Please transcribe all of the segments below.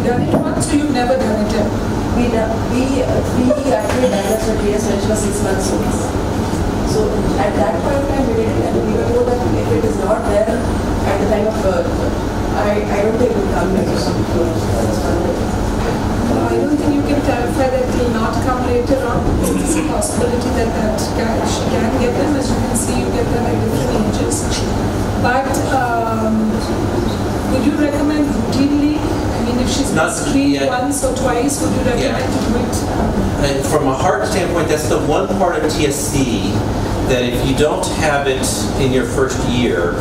you've done it once or you've never done it ever? We actually diagnosed her TS when she was 6 months old. So at that point of time we did it, and we were told that if it is not there at the time of birth, I don't think it will come later. I don't think you can clarify that it will not come later on. It's a possibility that she can get them. As you can see, you get them at different ages. But would you recommend routinely? I mean, if she's been screened once or twice, would you recommend to do it? And from a heart standpoint, that's the one part of TSC that if you don't have it in your first year,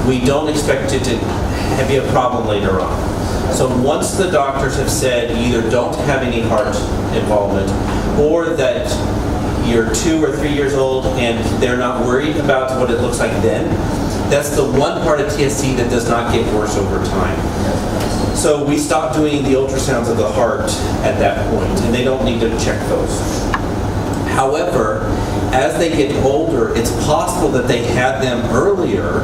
we don't expect it to be a problem later on. So once the doctors have said you either don't have any heart involvement or that you're 2 or 3 years old and they're not worried about what it looks like then, that's the one part of TSC that does not get worse over time. So we stop doing the ultrasounds of the heart at that point, and they don't need to check those. However, as they get older, it's possible that they had them earlier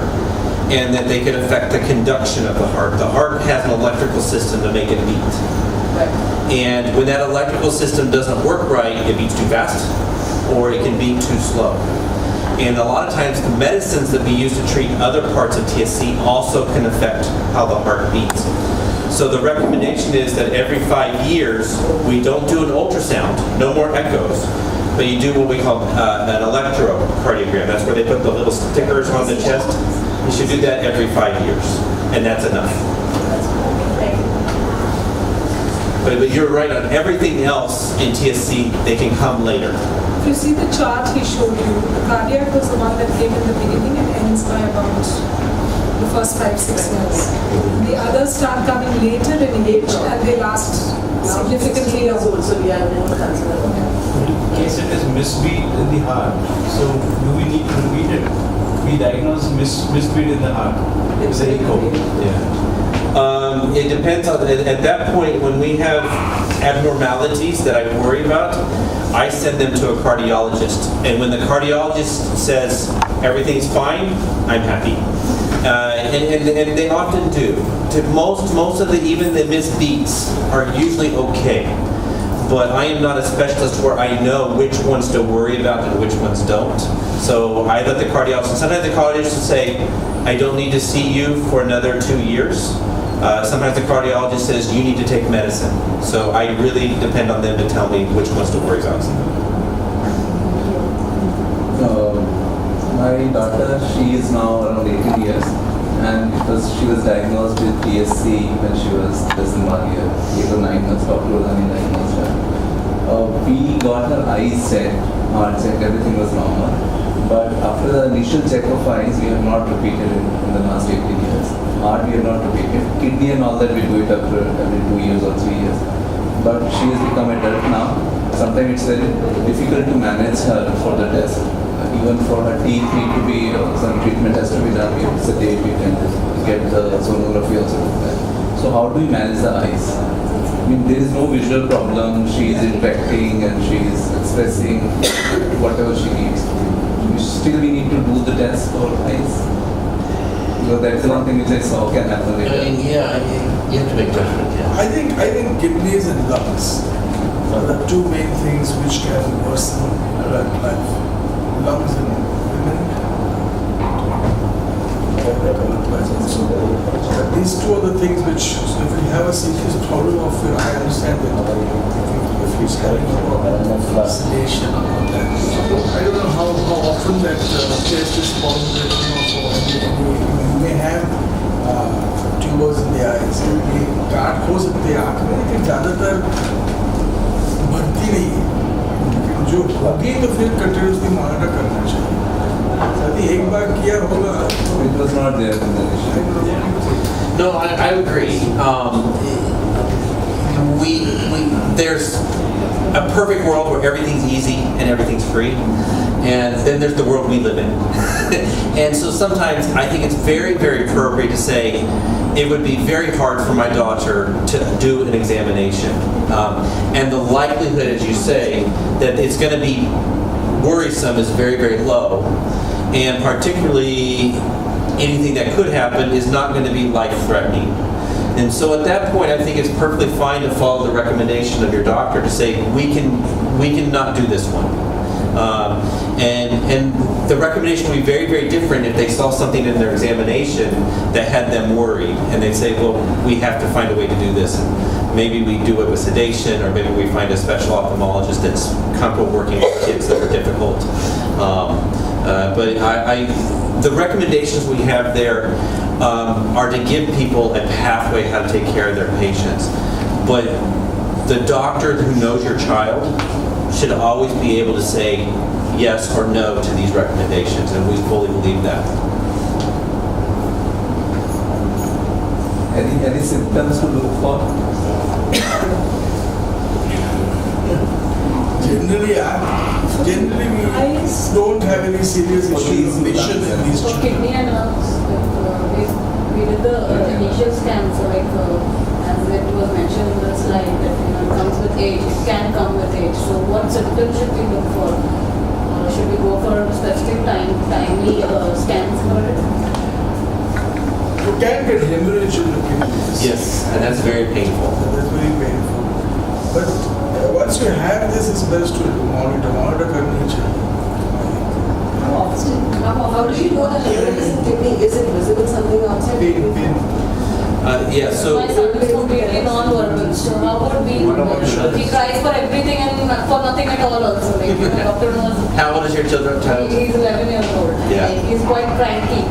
and that they could affect the conduction of the heart. The heart has an electrical system to make it beat. And when that electrical system doesn't work right, it beats too fast or it can beat too slow. And a lot of times the medicines that we use to treat other parts of TSC also can affect how the heart beats. So the recommendation is that every 5 years, we don't do an ultrasound, no more echoes, but you do what we call an electrocardiogram. That's where they put the little stickers on the chest. You should do that every 5 years, and that's enough. But you're right on everything else in TSC, they can come later. If you see the chart he showed you, the cardiac was the one that came in the beginning and ends by about the first 5-6 years. The others start coming later in age and they last significantly longer. So we are more concerned about that. In case it is misbeat in the heart, so do we need to repeat it? We diagnose misbeat in the heart. It's a echo. It depends on, at that point when we have abnormalities that I worry about, I send them to a cardiologist. And when the cardiologist says everything's fine, I'm happy. And they often do. Most of even the misbeats are usually okay. But I am not a specialist where I know which ones to worry about and which ones don't. So I let the cardiologist, sometimes the cardiologist will say, I don't need to see you for another 2 years. Sometimes the cardiologist says, you need to take medicine. So I really depend on them to tell me which ones to worry about. My daughter, she is now around 18 years. And she was diagnosed with TSC when she was less than 1 year. 8 or 9 months, Dr. Udani diagnosed her. We got her eyes checked, heart checked, everything was normal. But after the initial check of eyes, we have not repeated it in the last 18 years. Heart we have not repeated. Kidney and all that we do it after every 2 years or 3 years. But she has become adult now. Sometimes it's very difficult to manage her for the test. Even for her teeth need to be, some treatment has to be done. We have to sedate, we can get the sonography also from that. So how do we manage the eyes? I mean, there is no visual problem. She is interacting and she is expressing whatever she needs. Still we need to do the test for eyes. Because that is one thing which I saw can happen later. You have to make judgment. Yeah. I think kidneys and lungs are the two main things which can worsen life. Lungs in women, so these two are the things which, so if you have a serious problem of your, I understand that if he's having a problem of sedation or that. I don't know how often that test is positive, you may have tumors in the eyes, गांठ हो सकती है आँख में, लेकिन ज़्यादातर बढ़ती नहीं है। जो होगी तो फिर कंटिन्यूसली मॉनिटर करना चाहिए। यदि एक बार किया होगा, It was not there in the initial. No, I agree. There's a perfect world where everything's easy and everything's free, and then there's the world we live in. And so sometimes I think it's very, very appropriate to say it would be very hard for my daughter to do an examination. And the likelihood, as you say, that it's going to be worrisome is very, very low. And particularly anything that could happen is not going to be life-threatening. And so at that point, I think it's perfectly fine to follow the recommendation of your doctor to say, we can not do this one. And the recommendation would be very, very different if they saw something in their examination that had them worried. And they'd say, well, we have to find a way to do this. And maybe we do it with sedation, or maybe we find a special ophthalmologist that's comfortable working with kids that are difficult. But the recommendations we have there are to give people a pathway how to take care of their patients. But the doctor who knows your child should always be able to say yes or no to these recommendations, and we fully believe that. Any symptoms to look for? Generally, we don't have any serious issues of vision in these For children. kidney and lungs, we did the initial scans, so as it was mentioned in the slide, that it comes with age, it can come with age. So what symptoms should we look for? Should we go for specific timely scans for it? You can get hemorrhage in the kidneys. Yes, and that's very painful. That's very painful. But once you have this, it's best to monitor condition. How do you know that hemorrhage is in kidney? Is it visible something outside? Pain. Yeah, so My son is completely non-verbal, so how would we, he cries for everything and for nothing at all also, like, the doctor knows. how old is your child? He's 11 years old. Yeah. Like, he's quite cranky.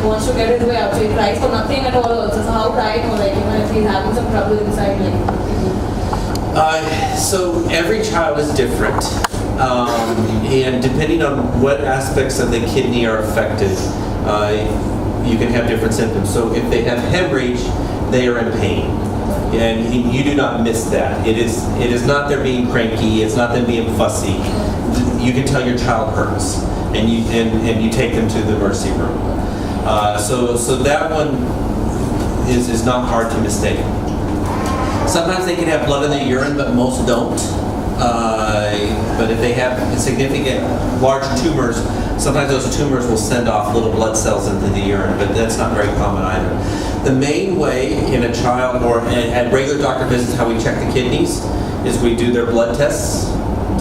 He wants to get his way out, so he cries for nothing at all also. So how would I know, like, if he's having some trouble inside, like, So every child is different, and depending on what aspects of the kidney are affected, you can have different symptoms. So if they have hemorrhage, they are in pain, and you do not miss that. It is not them being cranky. It's not them being fussy. You can tell your child hurts, and you take them to the emergency room. So that one is not hard to mistake. Sometimes they can have blood in their urine, but most don't. But if they have significant large tumors, sometimes those tumors will send off little blood cells into the urine, but that's not very common either. The main way in a child or at regular doctor visits how we check the kidneys is we do their blood tests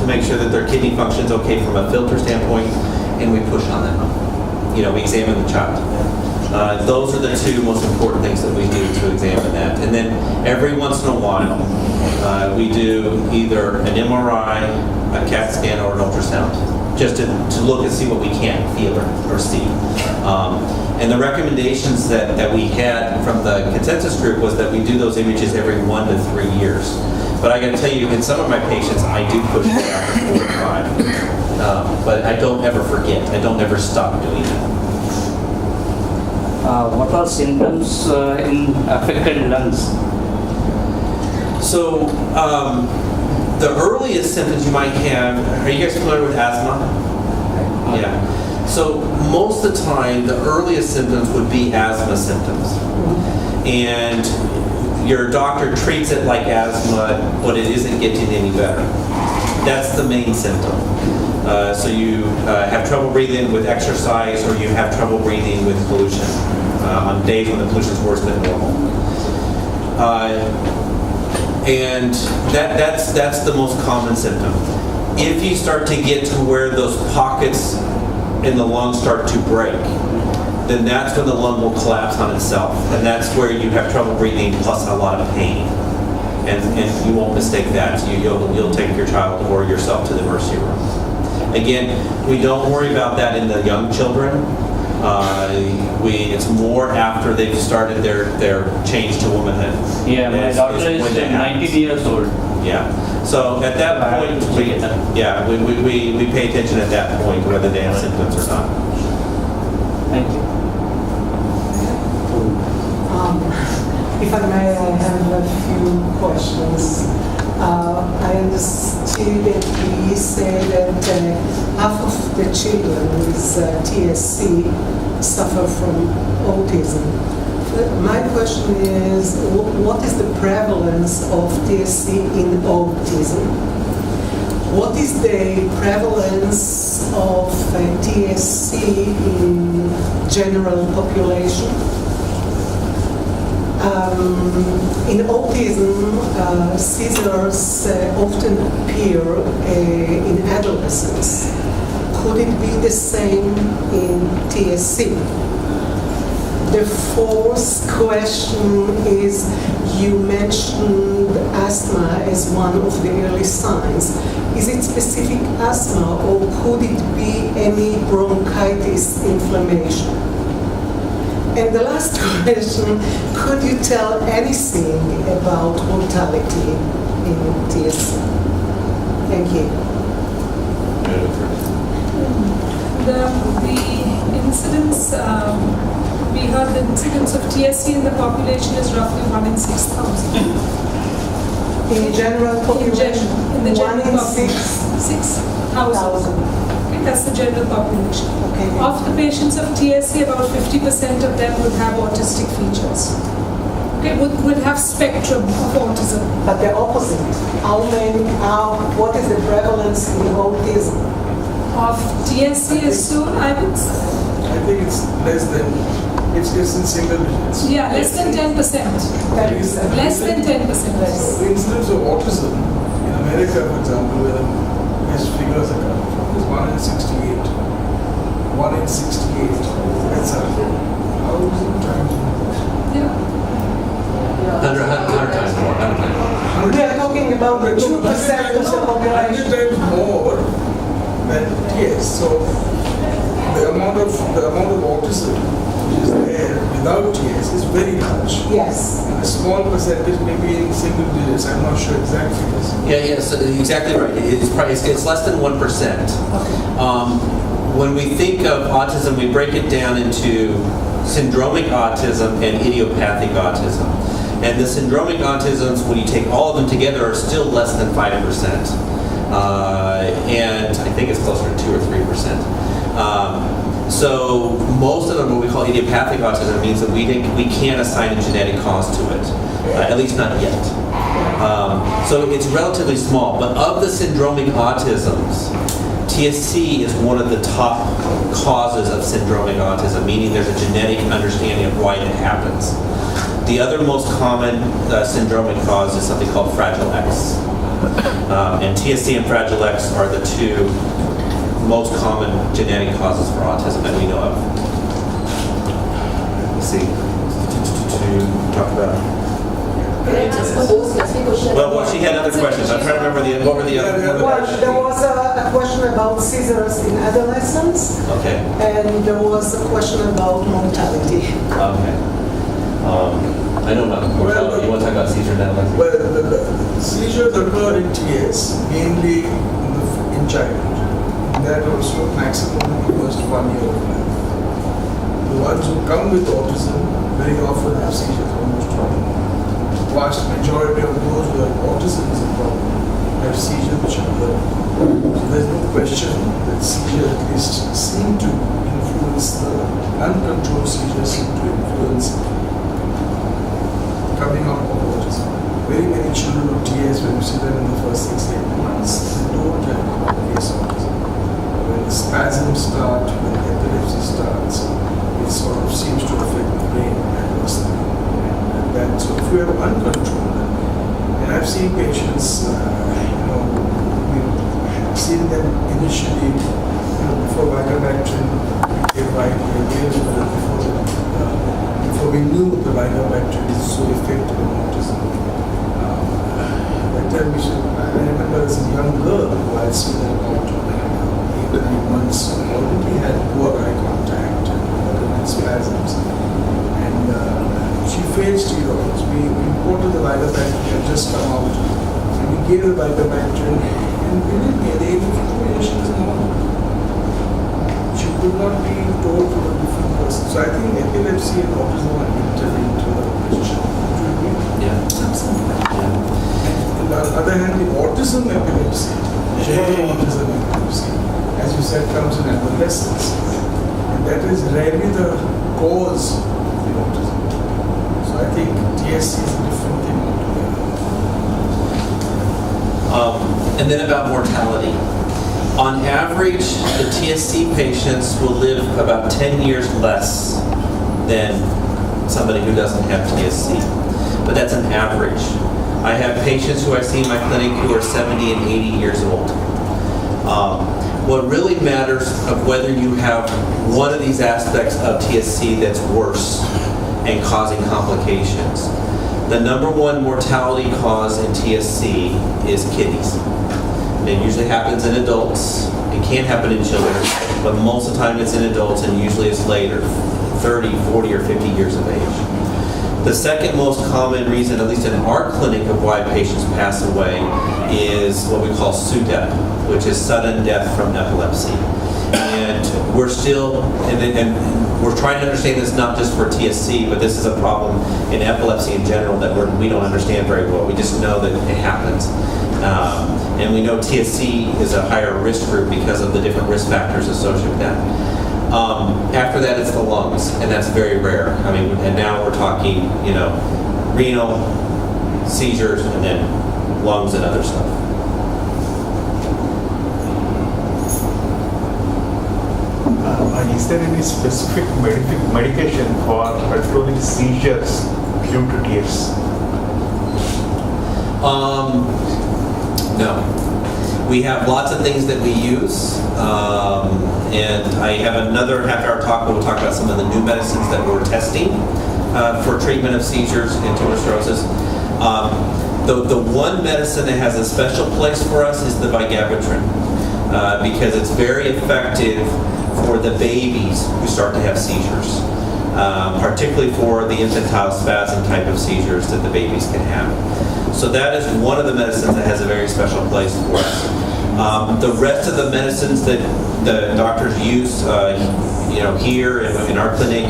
to make sure that their kidney function is okay from a filter standpoint, and we push on them. We examine the child. Those are the two most important things that we do to examine that. And then every once in a while, we do either an MRI, a CAT scan, or an ultrasound, just to look and see what we can't feel or see. And the recommendations that we had from the consensus group was that we do those images every 1 to 3 years. But I got to tell you, in some of my patients, I do push it after 4 or 5. But I don't ever forget. I don't ever stop doing that. What are symptoms in affected lungs? So, the earliest symptoms you might have, are you guys familiar with asthma? Yeah. So, most of the time, the earliest symptoms would be asthma symptoms. And your doctor treats it like asthma, but it isn't getting any better. That's the main symptom. So you have trouble breathing with exercise, or you have trouble breathing with pollution on days when the pollution is worse than normal. And that's the most common symptom. If you start to get to where those pockets in the lung start to break, then that's when the lung will collapse on itself, and that's where you have trouble breathing plus a lot of pain. And you won't mistake that. You'll take your child or yourself to the emergency room. Again, we don't worry about that in the young children. It's more after they've started their change to womanhood. Yeah, my daughter is when that 19 happens. years old. Yeah. So at that point, we pay attention at that point whether they have symptoms or not. Thank you. If I may, I have a few questions. I understood that we say that half of the children with TSC suffer from autism. My question is, what is the prevalence of TSC in autism? What is the prevalence of TSC in general population? In autism, seizures often appear in adolescence. Could it be the same in TSC? The fourth question is, you mentioned asthma as one of the early signs. Is it specific asthma, or could it be any bronchitis inflammation? And the last question, could you tell anything about mortality in TSC? Thank you. The incidence, we heard the incidence of TSC in the population is roughly 1 in 6,000. In general population, In the general 1 in population, 6,000. 6,000. Okay, that's the general population. Okay. Of the patients of TSC, about 50% of them would have autistic features. Okay, would have spectrum of autism. But the opposite. What is the prevalence in autism? Of TSC is soon, I would I think it's less in single digits. yeah, less than 10%. Less than 10%. The incidence of autism in America, for example, where the best figures are coming from, is 1 in 68. 1 in 68. That's a 1,000 times more. Yeah. 100 times more. 100 times more. We are talking about the 2% of the 100 population. times more than TS. So the amount of autism which is there without TS is very large. Yes. And a small percentage, maybe in single digits. I'm not sure exact figures. Yes, exactly right. It's less than 1%. When we think of autism, we break it down into syndromic autism and idiopathic autism. And the syndromic autisms, when you take all of them together, are still less than 5%. And I think it's closer to 2 or 3%. So most of them, what we call idiopathic autism, means that we can't assign a genetic cause to it, at least not yet. So it's relatively small. But of the syndromic autisms, TSC is one of the top causes of syndromic autism, meaning there's a genetic understanding of why it happens. The other most common syndromic cause is something called Fragile X. And TSC and Fragile X are the two most common genetic causes for autism that we know of. Let's see. To talk about. Can I ask a more specific question? Well, she had other questions. I'm trying to remember what were the other Well, questions. there was a question about seizures in adolescence, Okay. and there was a question about mortality. Okay. I know about mortality. You want to talk about seizure now? Well, the seizures occur in TS, mainly in childhood. And that also maximum in the first 1 year of life. The ones who come with autism very often have seizures almost all. The vast majority of those who have autism is a problem have seizures which are learned. So there's no question that seizures at least seem to influence the uncontrolled seizures seem to influence coming out of autism. Very many children with TS, when you see them in the first 6 to 8 months, they don't have case autism. When the spasms start, when the epilepsy starts, it sort of seems to affect the brain adversely. And that, so if you have uncontrolled, and I've seen patients, we've seen them initially, before Vicamactin, we gave before we knew the Vicamactin is so effective in autism. That time I remember as a young girl who I had seen her about 8 or 9 months, already had poor eye contact and spasms. And she failed steroids. We imported the Vicamactin, had just come out. And we gave the Vicamactin, and within the age of 2 years she was normal. She could not be told from a different person. So I think epilepsy and autism are interlinked to the relationship. Do you agree? Yeah. Absolutely. Yeah. On the other hand, the autism epilepsy, general autism epilepsy, as you said, comes in adolescence. And that is rarely the cause of the autism. So I think TSC is a different thing altogether. And then about mortality. On average, the TSC patients will live about 10 years less than somebody who doesn't have TSC. But that's an average. I have patients who I see in my clinic who are 70 and 80 years old. What really matters of whether you have one of these aspects of TSC that's worse and causing complications. The number one mortality cause in TSC is kidneys. It usually happens in adults. It can happen in children, but most of the time it's in adults, and usually it's later, 30, 40, or 50 years of age. The second most common reason, at least in our clinic, of why patients pass away is what we call SUDEP, which is sudden death from epilepsy. And we're still, and we're trying to understand this not just for TSC, but this is a problem in epilepsy in general that we don't understand very well. We just know that it happens. And we know TSC is a higher risk group because of the different risk factors associated with that. After that, it's the lungs, and that's very rare. I mean, and now we're talking, renal, seizures, and then lungs and other stuff. Is there any specific medication for controlling seizures due to TSC? No. We have lots of things that we use, and I have another half-hour talk where we'll talk about some of the new medicines that we're testing for treatment of seizures and tumor sclerosis. The one medicine that has a special place for us is the vigabatrin, because it's very effective for the babies who start to have seizures, particularly for the infantile spasm type of seizures that the babies can have. So that is one of the medicines that has a very special place for us. The rest of the medicines that the doctors use, here in our clinic,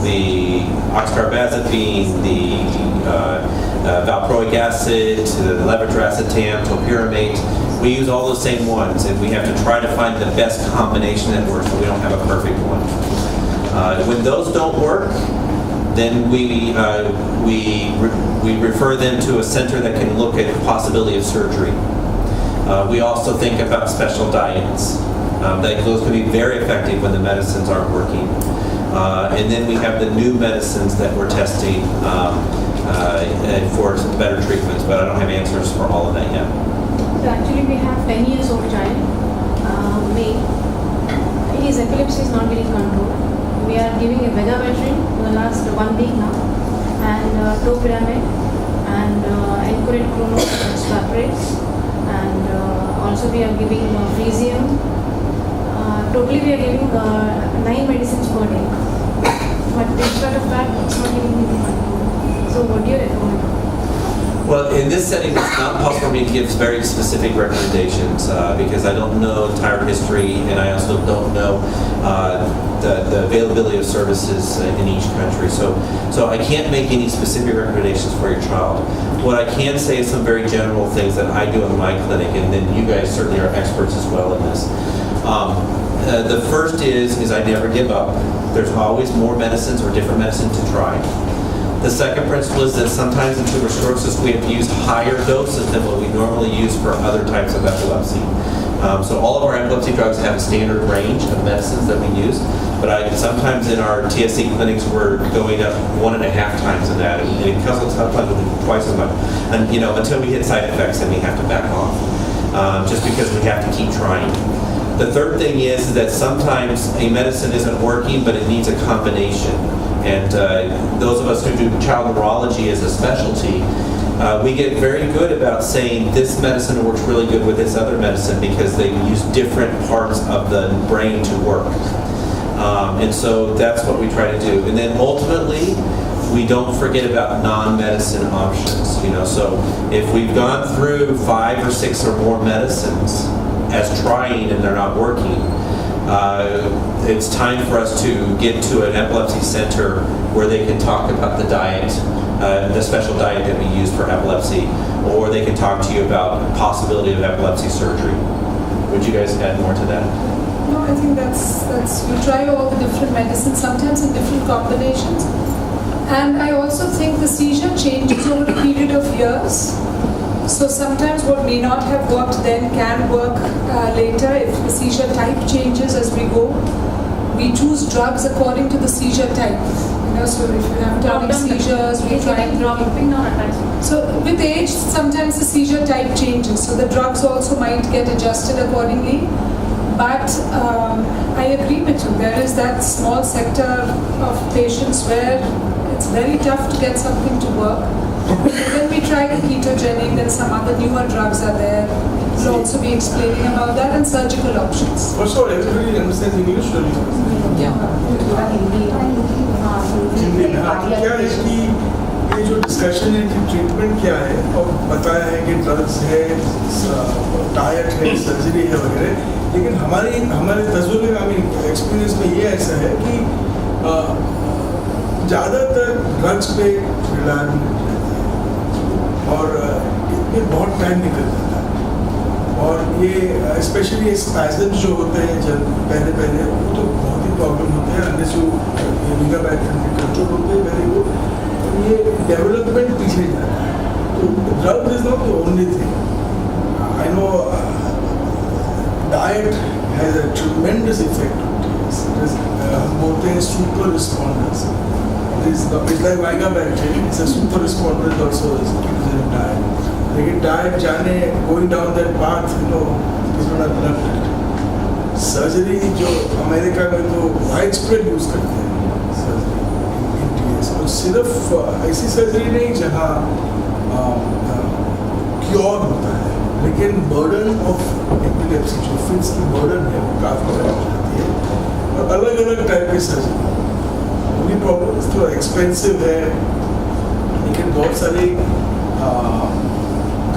the oxcarbazepine, the valproic acid, the levetiracetam, topiramate, we use all the same ones, and we have to try to find the best combination that works, but we don't have a perfect one. When those don't work, then we refer them to a center that can look at the possibility of surgery. We also think about special diets. Those can be very effective when the medicines aren't working. And then we have the new medicines that we're testing for some better treatments, but I don't have answers for all of that yet. So actually we have 10 years old child, male. His epilepsy is not getting controlled. We are giving a vigabatrin for the last 1 week now, and topiramate, and encurate chronostraprate, and also we are giving frisium. Totally we are giving 9 medicines per day. But in spite of that, it's not giving me control. So what do you recommend? Well, in this setting, it's not possible for me to give very specific recommendations because I don't know entire history, and I also don't know the availability of services in each country. So I can't make any specific recommendations for your child. What I can say is some very general things that I do in my clinic, and then you guys certainly are experts as well in this. The first is I never give up. There's always more medicines or different medicines to try. The second principle is that sometimes in tumor sclerosis we have to use higher doses than what we normally use for other types of epilepsy. So all of our epilepsy drugs have a standard range of medicines that we use, but sometimes in our TSC clinics we're going up 1.5 times of that, and it comes sometimes with twice as much. And until we hit side effects, then we have to back off, just because we have to keep trying. The third thing is that sometimes a medicine isn't working, but it needs a combination. And those of us who do child neurology as a specialty, we get very good about saying this medicine works really good with this other medicine because they use different parts of the brain to work. And so that's what we try to do. And then ultimately, we don't forget about non-medicine options. So if we've gone through 5 or 6 or more medicines as trying and they're not working, it's time for us to get to an epilepsy center where they can talk about the diet, the special diet that we use for epilepsy, or they can talk to you about the possibility of epilepsy surgery. Would you guys add more to that? No, I think that's you try all the different medicines, sometimes in different combinations. And I also think the seizure changes over a period of years. So sometimes what may not have worked then can work later if the seizure type changes as we go. we choose drugs according to the seizure type. So if you have tonic seizures, we try and dropping or attachment. So with age, sometimes the seizure type changes. So the drugs also might get adjusted accordingly. But I agree with you. There is that small sector of patients where it's very tough to get something to work. When we try the ketogenic, then some other newer drugs are there. We'll also be explaining about that and surgical options. First of all, everybody understands English really. Hindi में हाँ क्या है कि ये जो discussion है कि treatment क्या है और बताया है कि ड्रग्स है, डाइट है, सर्जरी है वगैरह, लेकिन हमारे तजुर्बे में एक्सपीरियंस में ये ऐसा है कि ज़्यादातर ड्रग्स पे रिलाय और इसमें बहुत टाइम निकल जाता है और ये स्पेशली ये स्पैज़म्स जो होते हैं जब पहले वो तो बहुत ही प्रॉब्लम होते हैं unless you Liga battery control होते हैं वेरी गुड ये डेवलपमेंट पीछे जाता है तो drug is not the only thing I know diet has a tremendous effect हम बोलते हैं super responders it's like Viagra battery it's a super responder also is diet लेकिन डाइट जाने going down that path is not a surgery जो America में तो wide spread use करते हैं सर्जरी इन टीएस और सिर्फ ऐसी सर्जरी नहीं जहाँ क्योर होता है लेकिन बर्डन ऑफ एपिलेप्सी जो फिट्स की बर्डन है वो काफ़ी बढ़ जाती है और अलग अलग टाइप की सर्जरी उन्हीं प्रॉब्लम्स तो एक्सपेंसिव है लेकिन बहुत सारी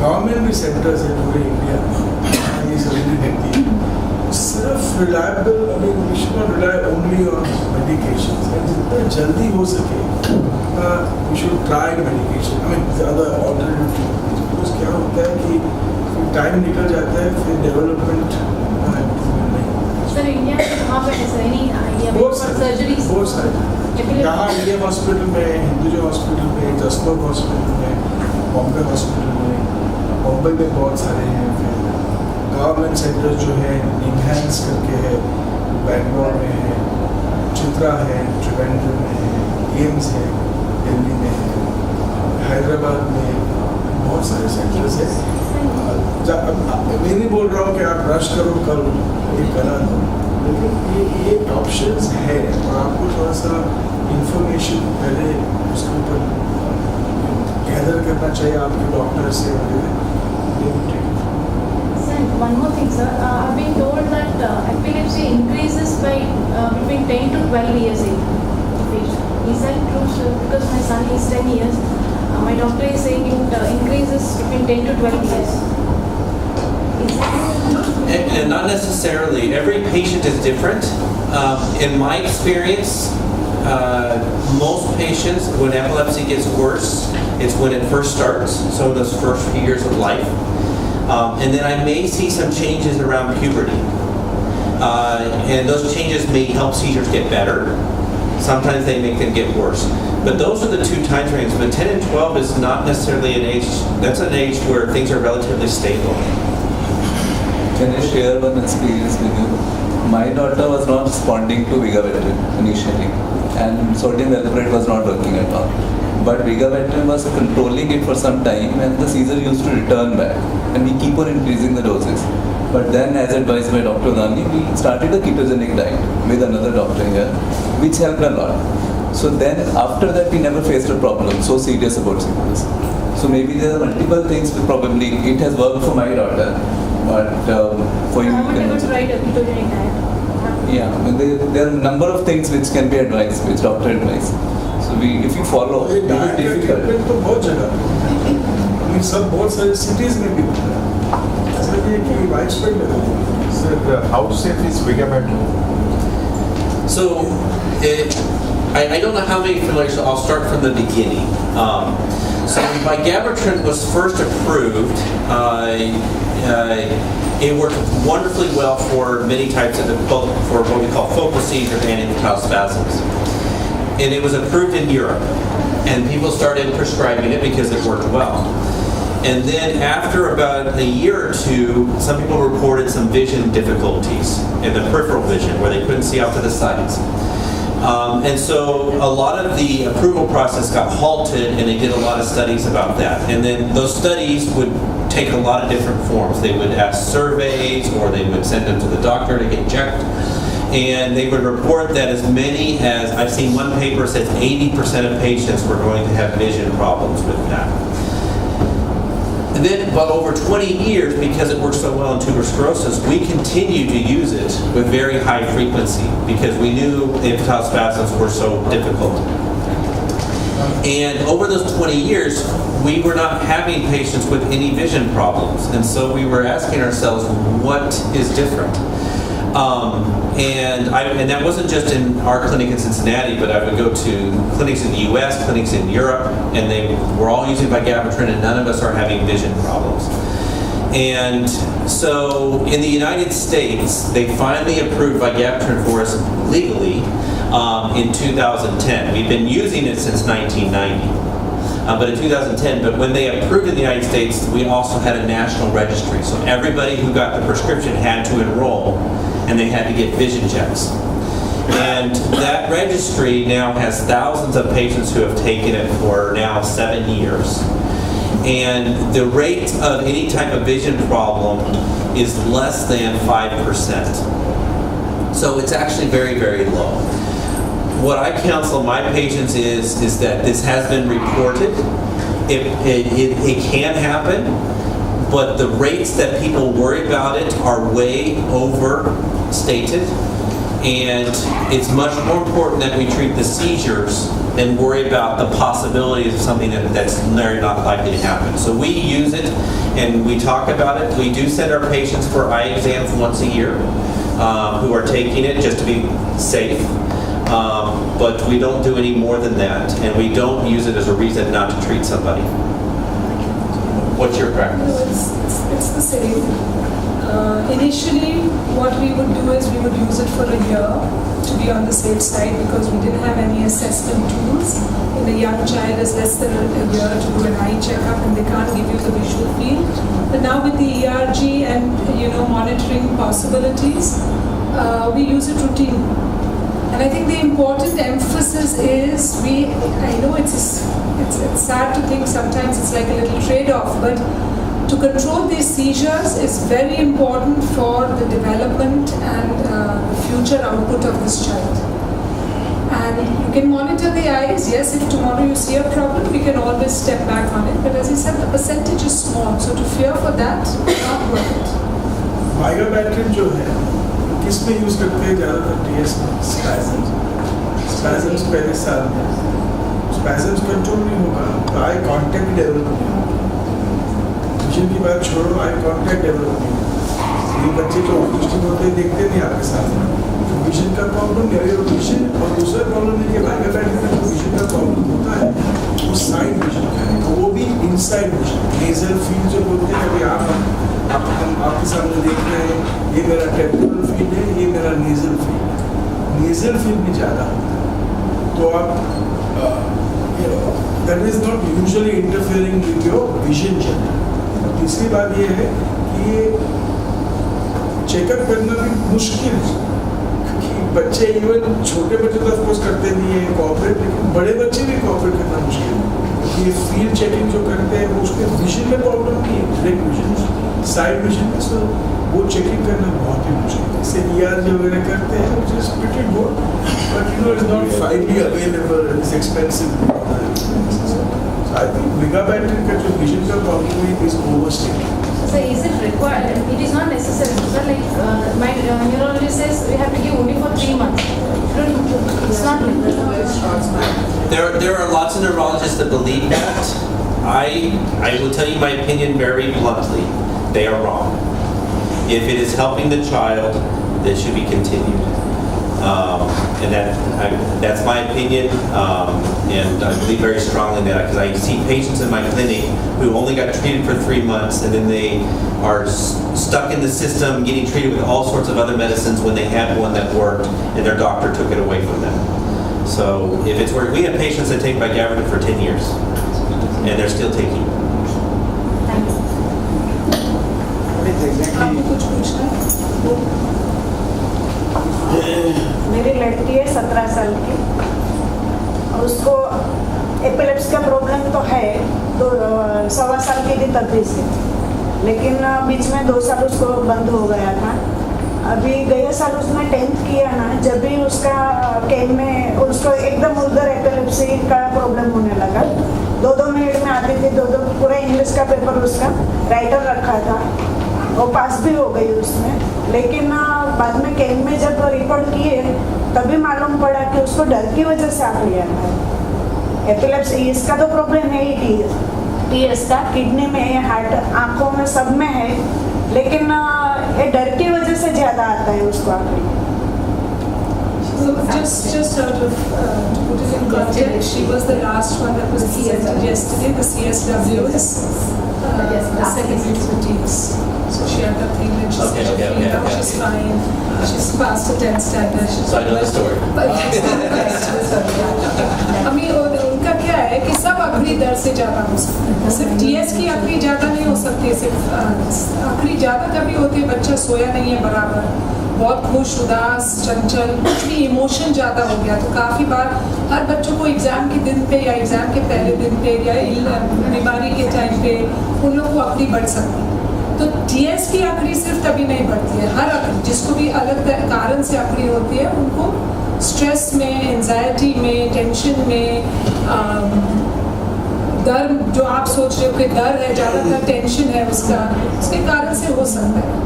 गवर्नमेंट भी सेंटर्स है पूरे इंडिया में ये सर्जरी देती है सिर्फ reliable we should not rely only on medication जितना जल्दी हो सके वी शुड ट्राई मेडिकेशन ज़्यादा ऑल्टरनेटिव बिकॉज क्या होता है कि टाइम निकल जाता है फिर डेवलपमेंट सर इंडिया में कहाँ पे ऐसा नहीं आइडिया सर्जरी बहुत सारे यहाँ इंडियन हॉस्पिटल में हिंदुजा हॉस्पिटल में जसलोक हॉस्पिटल में बॉम्बे हॉस्पिटल में बॉम्बे में बहुत सारे हैं फिर गवर्नमेंट सेंटर्स जो है निम्हांस करके है बैंगलोर में है चित्रा है त्रिवेंद्रम में है एम्स है दिल्ली में है हैदराबाद में बहुत सारे सेंटर्स हैं मैं नहीं बोल रहा हूँ कि आप रश करो कल ये करा दो लेकिन ये ऑप्शंस है और आपको थोड़ा सा इंफॉर्मेशन पहले उसके ऊपर गैदर करना चाहिए आपके डॉक्टर से वगैरह One more thing, sir. I've been told that epilepsy increases by between 10 to 12 years age. Is that true, sir? Because my son is 10 years. My doctor is saying it increases between 10 to 12 years. Is that true? And not necessarily. Every patient is different. In my experience, most patients, when epilepsy gets worse, it's when it first starts, so those first few years of life. And then I may see some changes around puberty. And those changes may help seizures get better. Sometimes they make them get worse. But those are the two time frames. But 10 and 12 is not necessarily an age, that's an age where things are relatively stable. Can I share one experience with you? My daughter was not responding to vigabatrin initially, and sodium valproate was not working at all. But vigabatrin was controlling it for some time, and the seizure used to return back, and we keep on increasing the doses. But then, as advised by Dr. Udani, we started a ketogenic diet with another doctor here, which helped a lot. So then, after that, we never faced a problem so serious about seizures. So maybe there are multiple things that probably it has worked for my daughter, but for you, I haven't able to write a ketogenic diet. Yeah, there are a number of things which can be advised, which doctor advice. So if you follow, it will be difficult. तो बहुत जगह सब बहुत सारे cities में भी होता है ऐसा नहीं है कि widespread लेवल पे। Sir, how safe is vigabatrin? So, I don't know how many familiar, so I'll start from the beginning. So vigabatrin was first approved. It worked wonderfully well for many types of, for what we call focal seizures and infantile spasms. And it was approved in Europe. And people started prescribing it because it worked well. And then after about a year or two, some people reported some vision difficulties in the peripheral vision where they couldn't see out to the sides. And so a lot of the approval process got halted, and they did a lot of studies about that. And then those studies would take a lot of different forms. They would ask surveys, or they would send them to the doctor to get checked. And they would report that as many as, I've seen one paper says 80% of patients were going to have vision problems with that. And then, but over 20 years, because it works so well in tuberous sclerosis, we continued to use it with very high frequency because we knew infantile spasms were so difficult. And over those 20 years, we were not having patients with any vision problems. And so we were asking ourselves, what is different? And that wasn't just in our clinic in Cincinnati, but I would go to clinics in the US, clinics in Europe, and they were all using vigabatrin, and none of us are having vision problems. And so in the United States, they finally approved vigabatrin for us legally in 2010. We've been using it since 1990. But in 2010, but when they approved in the United States, we also had a national registry. So everybody who got the prescription had to enroll, and they had to get vision checks. And that registry now has thousands of patients who have taken it for now 7 years. And the rate of any type of vision problem is less than 5%. So it's actually very, very low. What I counsel my patients is that this has been reported. It can happen, but the rates that people worry about it are way overstated. And it's much more important that we treat the seizures than worry about the possibilities of something that's very not likely to happen. So we use it and we talk about it. We do send our patients for eye exams once a year who are taking it just to be safe. But we don't do any more than that, and we don't use it as a reason not to treat somebody. What's your practice? It's the same. Initially, what we would do is we would use it for a year to be on the safe side because we didn't have any assessment tools. In a young child, it's less than a year to do an eye checkup, and they can't give you the visual field. But now with the ERG and monitoring possibilities, we use it routinely. And I think the important emphasis is I know it's sad to think sometimes it's like a little trade-off, but to control these seizures is very important for the development and the future output of this child. And you can monitor the eyes. Yes, if tomorrow you see a problem, we can always step back on it. But as I said, the percentage is small, so to fear for that, not worth it. Vigabatrin जो है किस में use करते हैं ज़्यादातर TS में? स्पैजम्स पहले साल में स्पैजम्स कंट्रोल नहीं होगा तो आई कांटेक्ट डेवलप नहीं होगा। विजन की बात छोड़ो, आई कांटेक्ट डेवलप नहीं होगा। ये बच्चे जो ऑटिस्टिक होते हैं देखते नहीं आपके सामने, तो विजन का प्रॉब्लम है। और विजन और दूसरा प्रॉब्लम है कि vigabatrin में जो विजन का प्रॉब्लम होता है वो साइड विजन का है, वो भी इनसाइड विजन नेजल फील्ड जो बोलते हैं कि हम आपके सामने देख रहे हैं, ये मेरा टेम्पोरल फील्ड है, ये मेरा नेजल फील्ड में ज़्यादा होता है। तो आप that is not usually interfering with your vision general. और तीसरी बात ये है कि ये चेकअप करना भी मुश्किल है क्योंकि बच्चे इवन छोटे बच्चे तो ऑफकोर्स करते नहीं है कॉपरेट, लेकिन बड़े बच्चे भी कॉपरेट करना मुश्किल है। ये फील्ड चेकिंग जो करते हैं वो उसके विजन में प्रॉब्लम नहीं है, डायरेक्ट विजन साइड विजन में, सो वो चेकिंग करना बहुत ही मुश्किल है। इससे ERG वगैरह करते हैं which is pretty good, but it's not widely available and it's expensive. So I think vigabatrin का जो vision का problem है is overstated. So is it required? It is not necessary. So like my neurologist says we have to give only for 3 months. It's not There are lots of neurologists that believe that. I will tell you my opinion very bluntly. They are wrong. If it is helping the child, this should be continued. And that's my opinion. And I believe very strongly in that because I see patients in my clinic who only got treated for 3 months and then they are stuck in the system getting treated with all sorts of other medicines when they had one that worked and their doctor took it away from them. So if it's working, we have patients that take vigabatrin for 10 years and they're still taking it. आपको कुछ पूछना है? मेरी लड़की है 17 साल की, उसको एपिलेप्सी का प्रॉब्लम तो है, तो 1.25 साल की थी तब से, लेकिन बीच में 2 साल उसको बंद हो गया था। अभी गए साल उसने 10th किया ना, जब भी उसका कैम में उसको एकदम उधर एपिलेप्सी का प्रॉब्लम होने लगा। 2-2 मिनट में आती थी, 2-2 पूरा इंग्लिश का पेपर उसका राइटर रखा था, वो पास भी हो गई उसमें। लेकिन बाद में कैम में जब रिपोर्ट किए तभी मालूम पड़ा कि उसको डर की वजह से आ गया था एपिलेप्सी। इसका तो प्रॉब्लम है ही टीएस का, किडनी में है, हार्ट, आँखों में, सब में है, लेकिन ये डर की वजह से ज़्यादा आता है उसको आखिर। So just out of to put it in context, she was the last one that was presented yesterday, the CSW's secondary expertise. So she had the thing and she's now she's fine. She's passed the 10th standard. So I know the story. अभी उनका क्या है कि सब अखड़ी दर से ज़्यादा हो सकती है, सिर्फ टीएस की अखड़ी ज़्यादा नहीं हो सकती है, सिर्फ अखड़ी ज़्यादा कभी होती है बच्चा सोया नहीं है बराबर, बहुत खुश, उदास, चंचल, कुछ भी इमोशन ज़्यादा हो गया। तो काफ़ी बार हर बच्चों को एग्ज़ाम के दिन पे या एग्ज़ाम के पहले दिन पे या बीमारी के टाइम पे उन लोगों को अखड़ी बढ़ सकती है। तो टीएस की अखड़ी सिर्फ तभी नहीं बढ़ती है, हर अखड़ी जिसको भी अलग कारण से अखड़ी होती है उनको स्ट्रेस में, एंजाइटी में, टेंशन में, डर, जो आप सोच रहे हो कि डर है, ज़्यादातर टेंशन है उसका, उसके कारण से हो सकता है।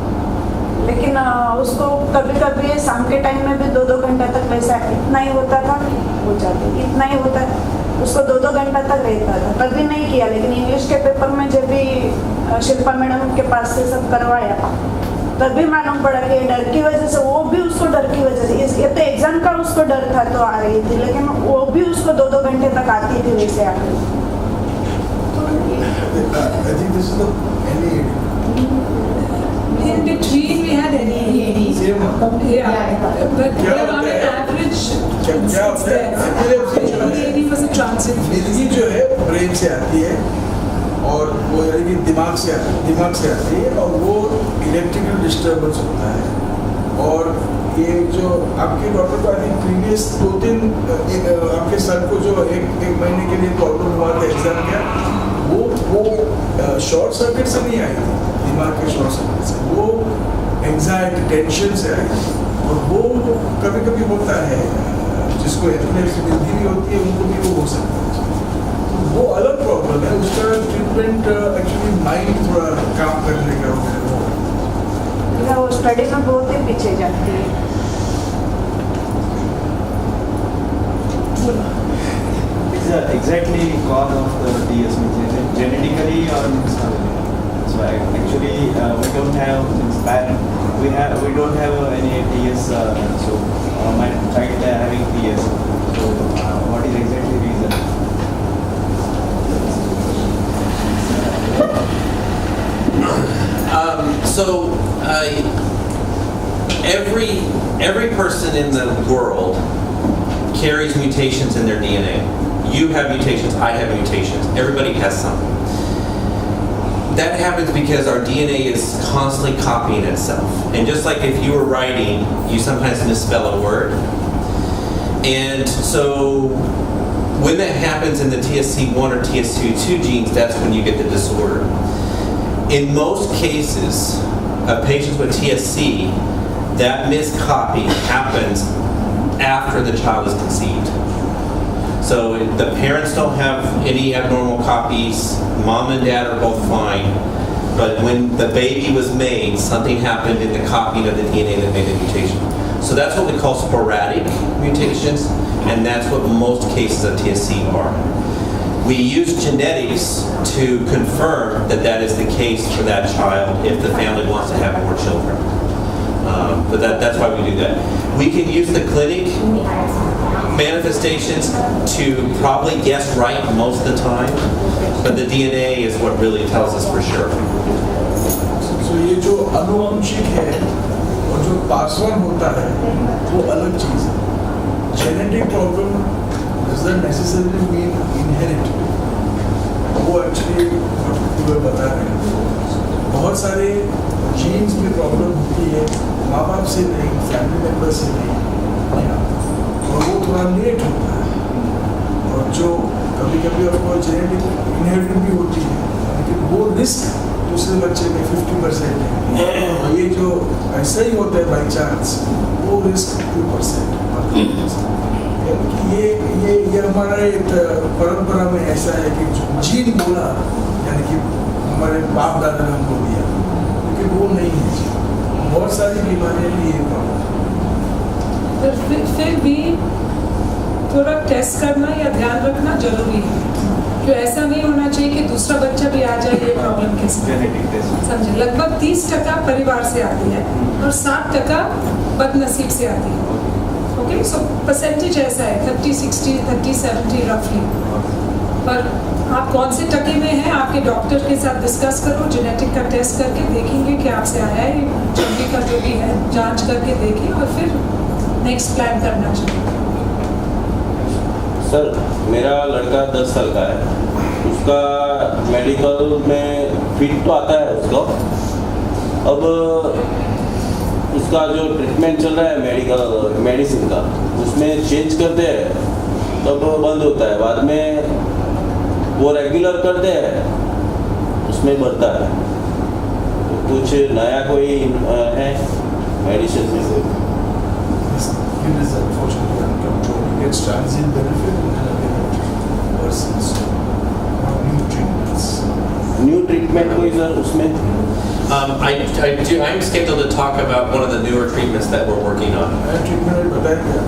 लेकिन उसको कभी कभी शाम के टाइम में भी 2-2 घंटा तक वैसा इतना ही होता था, हो जाती इतना ही होता है, उसको 2-2 घंटा तक रहता था, तब भी नहीं किया। लेकिन इंग्लिश के पेपर में जब भी शिल्पा मैडम के पास से सब करवाया तब भी मालूम पड़ा कि डर की वजह से, वो भी उसको डर की वजह से, ये तो एग्जाम का उसको डर था तो आ रही थी, लेकिन वो भी उसको 2-2 घंटे तक आती थी वैसे आकर। I think this is the In between we had NAD. same one. Yeah, but क्या on होता an है? average, क्या होता है? Epilepsy जो है, NAD was a transit. नींदगी जो है ब्रेन से आती है और वो यानी कि दिमाग से आती है और वो इलेक्ट्रिकल डिस्टर्बेंस होता है। और ये जो आपके डॉक्टर को आई थिंक प्रीवियस 2-3 आपके सन को जो एक महीने के लिए प्रॉब्लम हुआ था एग्जाम क्या, वो शॉर्ट सर्किट से नहीं आई थी, दिमाग के शॉर्ट सर्किट से, वो एंजाइटी, टेंशन से आई। और वो कभी कभी होता है जिसको एपिलेप्सी भी होती है उनको भी वो हो सकता है, तो वो अलग प्रॉब्लम है। उसका ट्रीटमेंट एक्चुअली माइंड थोड़ा काम करने का होता है, वो स्टडी में बहुत ही पीछे जाती है। Exactly cause of the DS, genetically or so actually we don't have we don't have any DS, so my child having DS, so what is exactly reason? Every person in the world carries mutations in their DNA. You have mutations, I have mutations, everybody has some. That happens because our DNA is constantly copying itself. And just like if you were writing, you sometimes misspell a word. And so when that happens in the TSC1 or TSC2 genes, that's when you get the disorder. In most cases of patients with TSC, that miscopy happens after the child is conceived. So the parents don't have any abnormal copies, mom and dad are both fine, but when the baby was made, something happened in the copying of the DNA that made a mutation. So that's what we call sporadic mutations, and that's what most cases of TSC are. We use genetics to confirm that that is the case for that child if the family wants to have more children. But that's why we do that. We can use the clinic manifestations to probably guess right most of the time, but the DNA is what really tells us for sure. So ये जो अनुवंशिक है और जो पासवान होता है वो अलग चीज़ है। Genetic problem doesn't necessarily mean inherit. वो actually बता रहे हैं बहुत सारे जीन्स में प्रॉब्लम होती है, माँ बाप से नहीं, फैमिली मेम्बर से नहीं, और वो थोड़ा लेट होता है। और जो कभी कभी आपको जेनेटिक इनहेरिटेड भी होती है, लेकिन वो रिस्क दूसरे बच्चे में 50% है, और ये जो ऐसा ही होता है बाई चांस, वो रिस्क 2%। ये हमारा एक परंपरा में ऐसा है कि जो जीन बोला, यानी कि हमारे बाप दादा ने हमको दिया, लेकिन वो नहीं है। बहुत सारी बीमारियां भी ये प्रॉब्लम। फिर भी थोड़ा टेस्ट करना या ध्यान रखना जरूरी है, जो ऐसा नहीं होना चाहिए कि दूसरा बच्चा भी आ जाए ये प्रॉब्लम के साथ। समझे, लगभग 30% परिवार से आती है और 60% बदनसीब से आती है। ओके, सो परसेंटेज ऐसा है 30-60, 30-70 रफली। पर आप कौन से टके में हैं, आपके डॉक्टर के साथ डिस्कस करो, जेनेटिक का टेस्ट करके देखेंगे कि आपसे आया है, चमड़ी का जो भी है जांच करके देखें और फिर नेक्स्ट प्लान करना चाहिए। सर, मेरा लड़का 10 साल का है, उसका मेडिकल में फिट तो आता है उसको। अब उसका जो ट्रीटमेंट चल रहा है मेडिसिन का, उसमें चेंज करते हैं तब बंद होता है, बाद में वो रेगुलर करते हैं उसमें बढ़ता है। कुछ नया कोई है मेडिसिन में? It is unfortunately uncontrolled. He gets transient benefit and then again it worsens. New treatments. New treatment कोई सर उसमें? I'm scheduled to talk about one of the newer treatments that we're working on. Treatment बताएंगे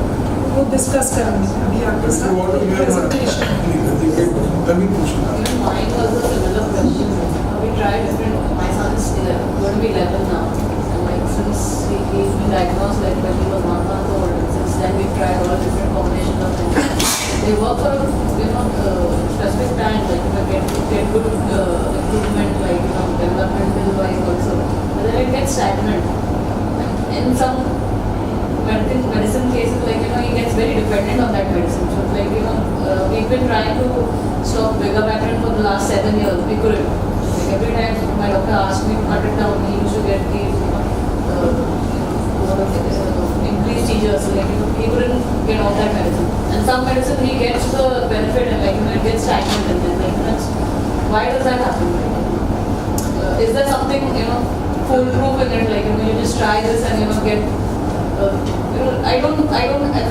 वो discuss करेंगे अभी आपके साथ presentation. तभी पूछना। Mine was a similar question. We tried different. My son's going to be 11 now. And like since he's been diagnosed like when he was 1 month old, and since then we've tried all different combinations of things. They work for specific time, like get good improvement, like developmental wise also. But then it gets stagnant. In some medicine cases, like he gets very dependent on that medicine. So like we've been trying to stop Vigabatrin for the last 7 years. We couldn't. Like every time my doctor asked me to cut it down, he used to get these increased seizures. So like he couldn't get off that medicine. And some medicine he gets the benefit and like it gets stagnant and then like that's why does that happen? Is there something foolproof in it? Like you just try this and get. I don't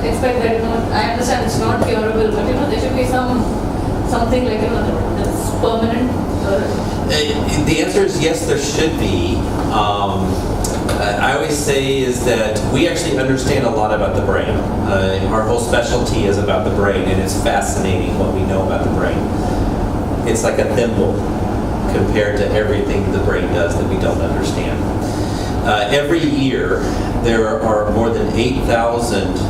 expect that. I understand it's not curable, but there should be something like that's permanent. The answer is yes, there should be. I always say is that we actually understand a lot about the brain. Our whole specialty is about the brain, and it's fascinating what we know about the brain. It's like a thimble compared to everything the brain does that we don't understand. Every year, there are more than 8,000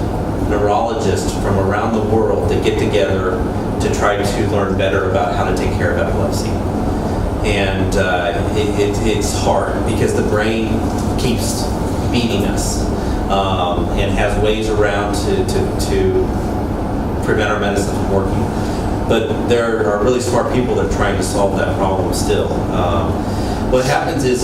neurologists from around the world that get together to try to learn better about how to take care of epilepsy. And it's hard because the brain keeps beating us and has ways around to prevent our medicine from working. But there are really smart people that are trying to solve that problem still. What happens is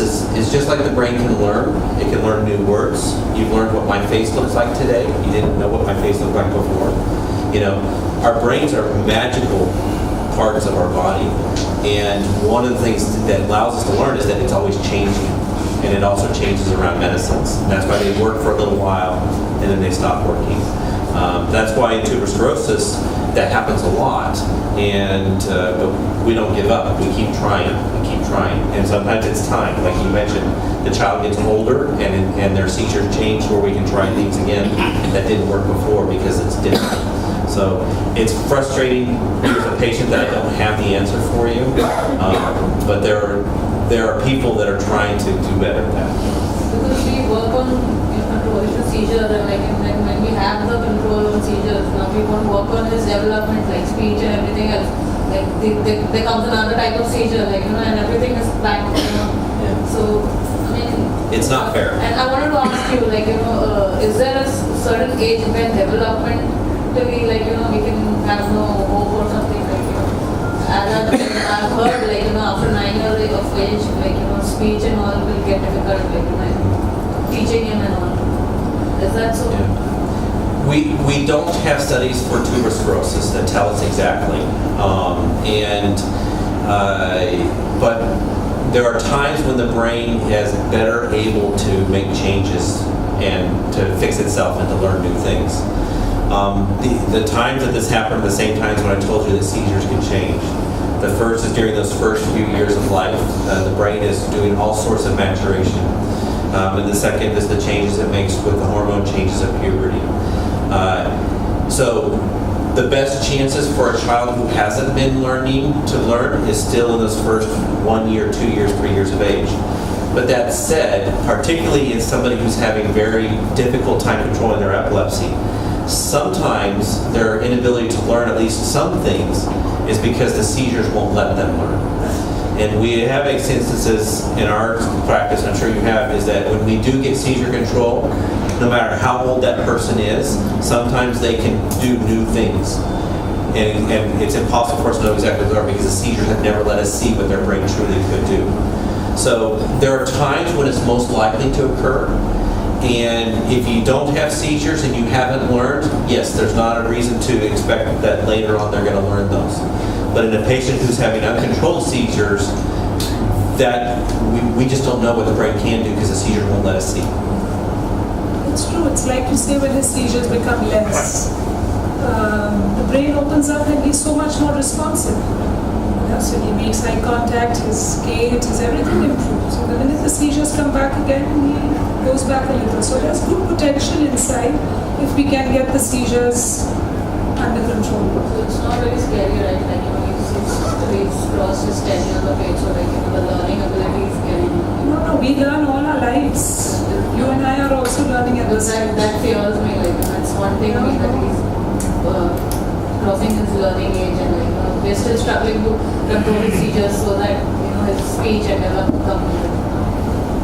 just like the brain can learn, it can learn new words. You've learned what my face looks like today. You didn't know what my face looked like before. Our brains are magical parts of our body. And one of the things that allows us to learn is that it's always changing. And it also changes around medicines. And that's why they work for a little while and then they stop working. That's why in tuberous sclerosis, that happens a lot. And but we don't give up. We keep trying. And sometimes it's time. Like you mentioned, the child gets older and their seizures change where we can try things again that didn't work before because it's different. So it's frustrating as a patient that I don't have the answer for you. But there are people that are trying to do better at that. Because we work on controlling the seizures and then when we have the control on seizures, now we want to work on his development like speech and everything else. Like there comes another type of seizure, and everything is back, So, I mean... It's not fair. And I wanted to ask you, is there a certain age when developmentally, we can have no hope or something I've heard, like, after 9 years of age, like, speech and all will get difficult, like, teaching him and all. Is that so? Yeah. We don't have studies for tuberous sclerosis that tell us exactly, but there are times when the brain is better able to make changes and to fix itself and to learn new things. The times that this happened are the same times when I told you that seizures can change. The first is during those first few years of life. The brain is doing all sorts of maturation. And the second is the changes it makes with the hormone changes of puberty. So the best chances for a child who hasn't been learning to learn is still in those first 1 year, 2 years, 3 years of age. But that said, particularly in somebody who's having very difficult time controlling their epilepsy, sometimes their inability to learn at least some things is because the seizures won't let them learn. And we have instances in our practice, I'm sure you have, is that when we do get seizure control, no matter how old that person is, sometimes they can do new things. And it's impossible for us to know exactly what they are because the seizures have never let us see what their brain truly could do. So there are times when it's most likely to occur. And if you don't have seizures and you haven't learned, yes, there's not a reason to expect that later on they're going to learn those. But in a patient who's having uncontrolled seizures, that we just don't know what the brain can do because the seizures won't let us see. It's true. It's like you say when his seizures become less, the brain opens up and he's so much more responsive. So he makes eye contact, his gait, his everything improves. So the minute the seizures come back again, he goes back a little. So there's good potential inside if we can get the seizures under control. So it's not very scary, right? Like, he's crossed his 10 years of age, so like, the learning ability is getting... No, we learn all our lives. You and I are also learning at this time. That fears me, like, that's one thing that he's crossing his learning age, and like, we're still struggling to control his seizures so that, his speech and everything come.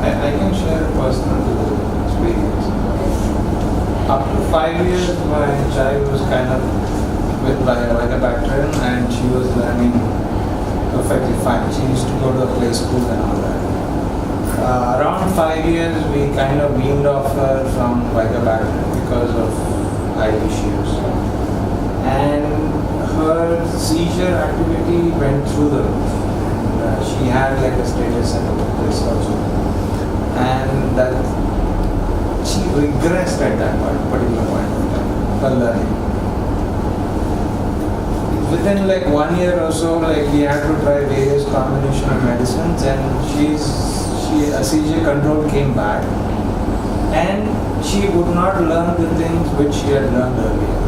I can share a personal experience. Up to 5 years, my child was kind of with bacterium, and she was learning perfectly fine. She used to go to a play school and all that. Around 5 years, we kind of weaned off her from bacterium because of eye issues. And her seizure activity went through the roof. She had like a status and this also. And that she regressed at that particular point in time, her learning. Within like 1 year or so, like we had to try various combination of medicines, and a seizure control came back, and she would not learn the things which she had learned earlier.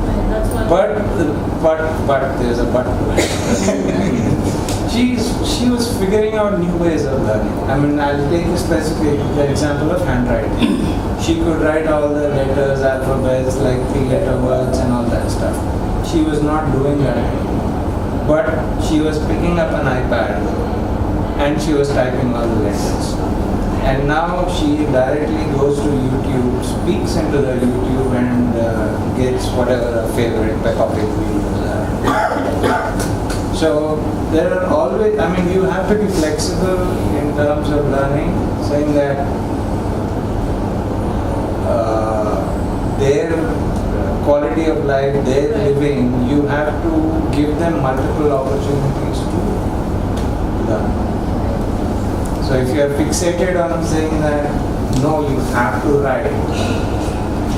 But there's a but to it. She was figuring out new ways of learning. I mean, I'll take a specific example of handwriting. She could write all the letters, alphabets, like 3-letter words and all that stuff. She was not doing that anymore. But she was picking up an iPad and she was typing all the letters. And now she directly goes to YouTube, speaks into the YouTube and gets whatever her favorite Peppa Pig videos are. So there are always, I mean, you have to be flexible in terms of learning, saying that their quality of life, their living, you have to give them multiple opportunities to learn. So if you are fixated on saying that, no, you have to write,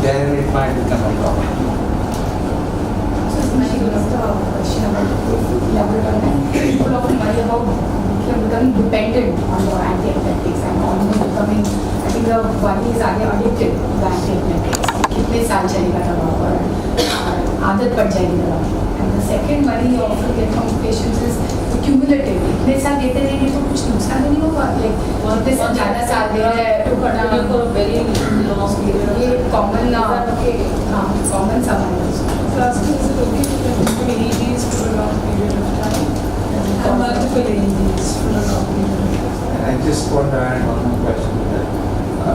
then it might become a problem. People often worry about becoming dependent on the anti-epileptics and almost becoming, I think the one is are they addicted to the anti-epileptics? कितने साल चलेगा दवा और आदत पड़ जाएगी दवा की. And the second worry you often get from patients is cumulative. इतने साल देते रहेंगे तो कुछ नुकसान नहीं होगा. Like इतने साल ज़्यादा साल दे रहे हैं तो continue for very long period. ये common common सवाल है. So asking is it okay to continue AEDs for a long period of time and multiple AEDs for a long period of time? I just want to add one more question to that.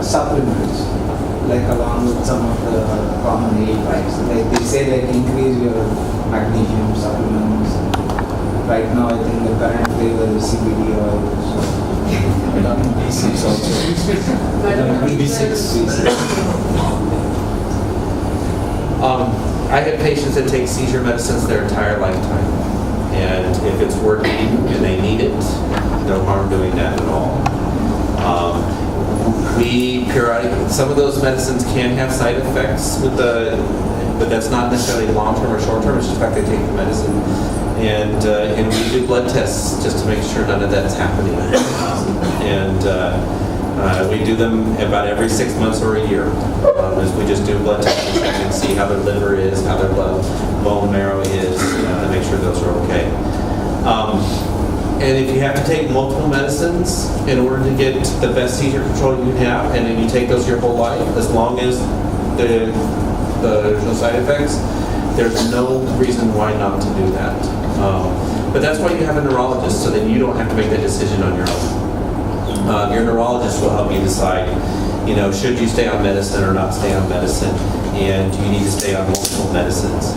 Supplements, like along with some of the common AEDs, like they say like increase your magnesium supplements, right now I think the current flavor is CBD oil. So vitamin B6 also. Vitamin B6. I have patients that take seizure medicines their entire lifetime. And if it's working and they need it, no harm doing that at all. We periodically, some of those medicines can have side effects but that's not necessarily long-term or short-term, it's just the fact they take the medicine. And we do blood tests just to make sure none of that's happening. We do them about every 6 months or a year. As we just do blood tests and see how their liver is, how their bone marrow is, to make sure those are okay. And if you have to take multiple medicines in order to get the best seizure control you can have, and then you take those your whole life, as long as there's no side effects, there's no reason why not to do that. But that's why you have a neurologist, so that you don't have to make that decision on your own. Your neurologist will help you decide, should you stay on medicine or not stay on medicine, and do you need to stay on multiple medicines.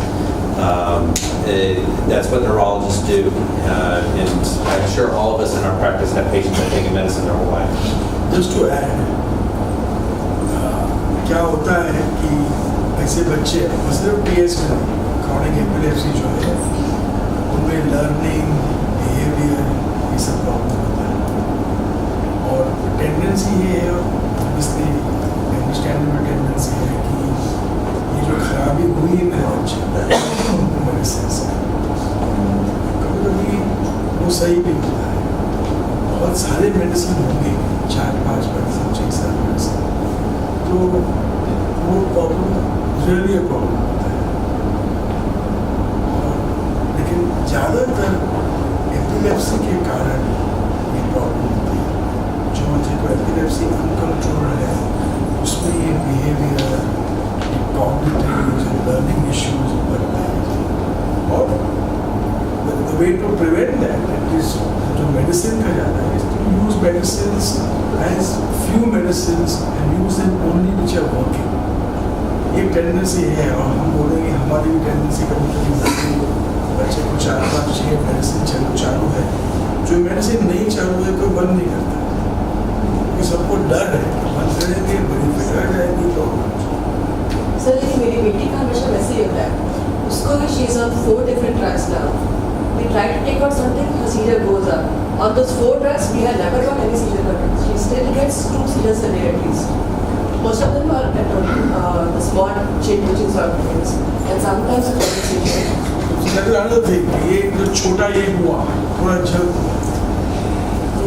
That's what neurologists do, and I'm sure all of us in our practice have patients that take medicine their whole life. Just to add, क्या होता है कि ऐसे बच्चे सिर्फ PS में chronic epilepsy जो है उनमें लर्निंग बिहेवियर ये सब प्रॉब्लम होता है और टेंडेंसी ये है obviously अंडरस्टैंडेबल टेंडेंसी है कि ये जो खराबी हुई है मेरे बच्चे मेडिसिन से कभी वो सही भी होता है बहुत सारे मेडिसिन होंगे 4-5 मेडिसिन 6-7 मेडिसिन तो वो प्रॉब्लम रियली प्रॉब्लम होता है लेकिन ज़्यादातर एपिलेप्सी के कारण ये प्रॉब्लम होती है जो जिनको एपिलेप्सी अनकंट्रोल्ड है उसमें ये बिहेवियर कॉग्निटिव लर्निंग इश्यूज बनते हैं और the way to prevent that is जो मेडिसिन का जाता है is to use medicines as few medicines and use them only which are working. ये टेंडेंसी है और हम बोलेंगे हमारी भी टेंडेंसी कभी कभी होती है बच्चे को 4-5-6 मेडिसिन चालू है जो मेडिसिन नहीं चालू है कोई बंद नहीं करता ये सबको डर है बंद करेंगे बड़ी फिक्र जाएगी तो सर लेकिन मेरी बेटी का हमेशा वैसे ही होता है उसको भी she is on 4 different drugs now. We try to take out something, her seizure goes up. On those 4 drugs, we have never got any seizure control. She still gets 2 seizures a day at least. Most of them are at the small chain-twitching sort of things, and sometimes it's a seizure. That is another thing. ये जो छोटा ये हुआ थोड़ा जब तो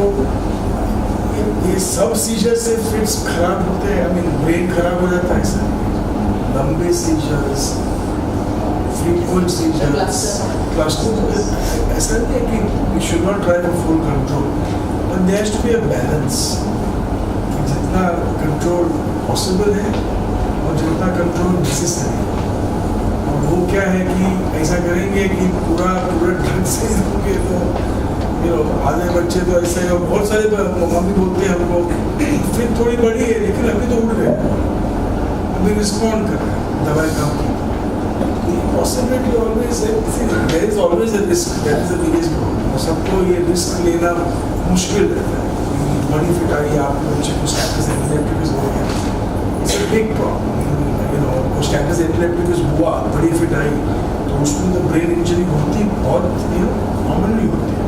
ये सब सीजर से फिट्स खराब होते हैं. I mean ब्रेन खराब हो जाता है सर. लंबे सीजर्स frequent seizures, cluster. ऐसा नहीं है कि we should not try to full control, but there has to be a balance. कि जितना control possible है और जितना control necessary. और वो क्या है कि ऐसा करेंगे कि पूरा ढंग से होंगे तो आधे बच्चे तो ऐसे हैं बहुत सारे मम्मी बोलते हैं हमको फिर थोड़ी बड़ी है लेकिन अभी तो उड़ गए अभी रिस्पॉन्ड कर रहे हैं दवाई काम की possibility always there is always a risk that is the biggest problem सबको ये रिस्क लेना मुश्किल रहता है बड़ी फिट आई आपके बच्चे को स्टैटस एपिलेप्टिकस हो गया इट्स अ बिग प्रॉब्लम वो स्टैटस एपिलेप्टिकस हुआ बड़ी फिट आई तो उसमें तो ब्रेन इंजरी होती बहुत कॉमनली होती है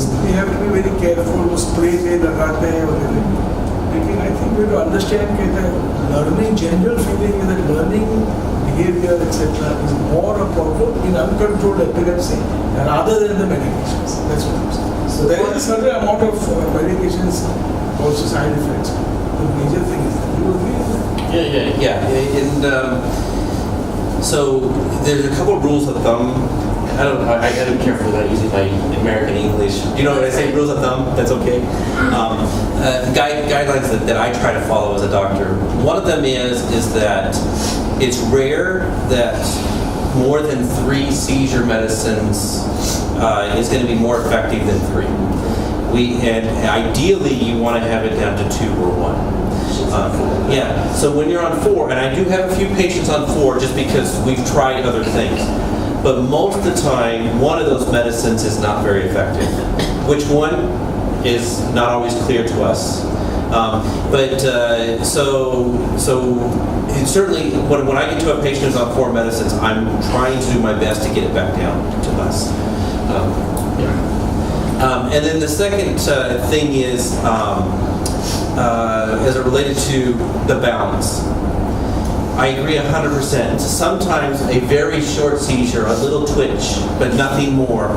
इसलिए have to be very careful वो स्प्रे पे लगाते हैं वगैरह लेकिन I think we to understand कहते हैं learning general feeling is that learning behavior, etc. is more a problem in uncontrolled epilepsy rather than the medications. That's what I'm saying. So there is a certain amount of medications, also side effects. The major thing is that you agree with that? Yeah. And so there's a couple of rules of thumb. I gotta be careful that I use my American English. You know what I say? Rules of thumb. That's okay. Guidelines that I try to follow as a doctor. One of them is that it's rare that more than 3 seizure medicines is going to be more effective than 3. And ideally you want to have it down to 2 or 1. So when you're on 4, and I do have a few patients on 4 just because we've tried other things. but most of the time, one of those medicines is not very effective. Which one is not always clear to us. So it's certainly, when I get to a patient who's on 4 medicines, I'm trying to do my best to get it back down to less. And then the second thing is, as it related to the balance. I agree 100%. Sometimes a very short seizure, a little twitch, but nothing more,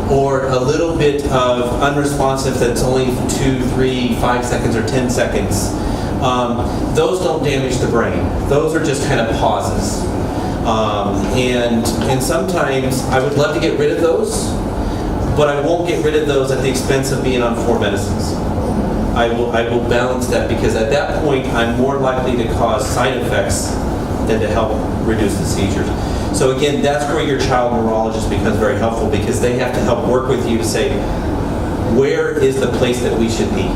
or a little bit of unresponsive that's only 2, 3, 5 seconds or 10 seconds, those don't damage the brain. Those are just kind of pauses. And sometimes I would love to get rid of those, but I won't get rid of those at the expense of being on 4 medicines. I will balance that, because at that point I'm more likely to cause side effects than to help reduce the seizures. So again, that's where your child neurologist becomes very helpful, because they have to help work with you to say, where is the place that we should be?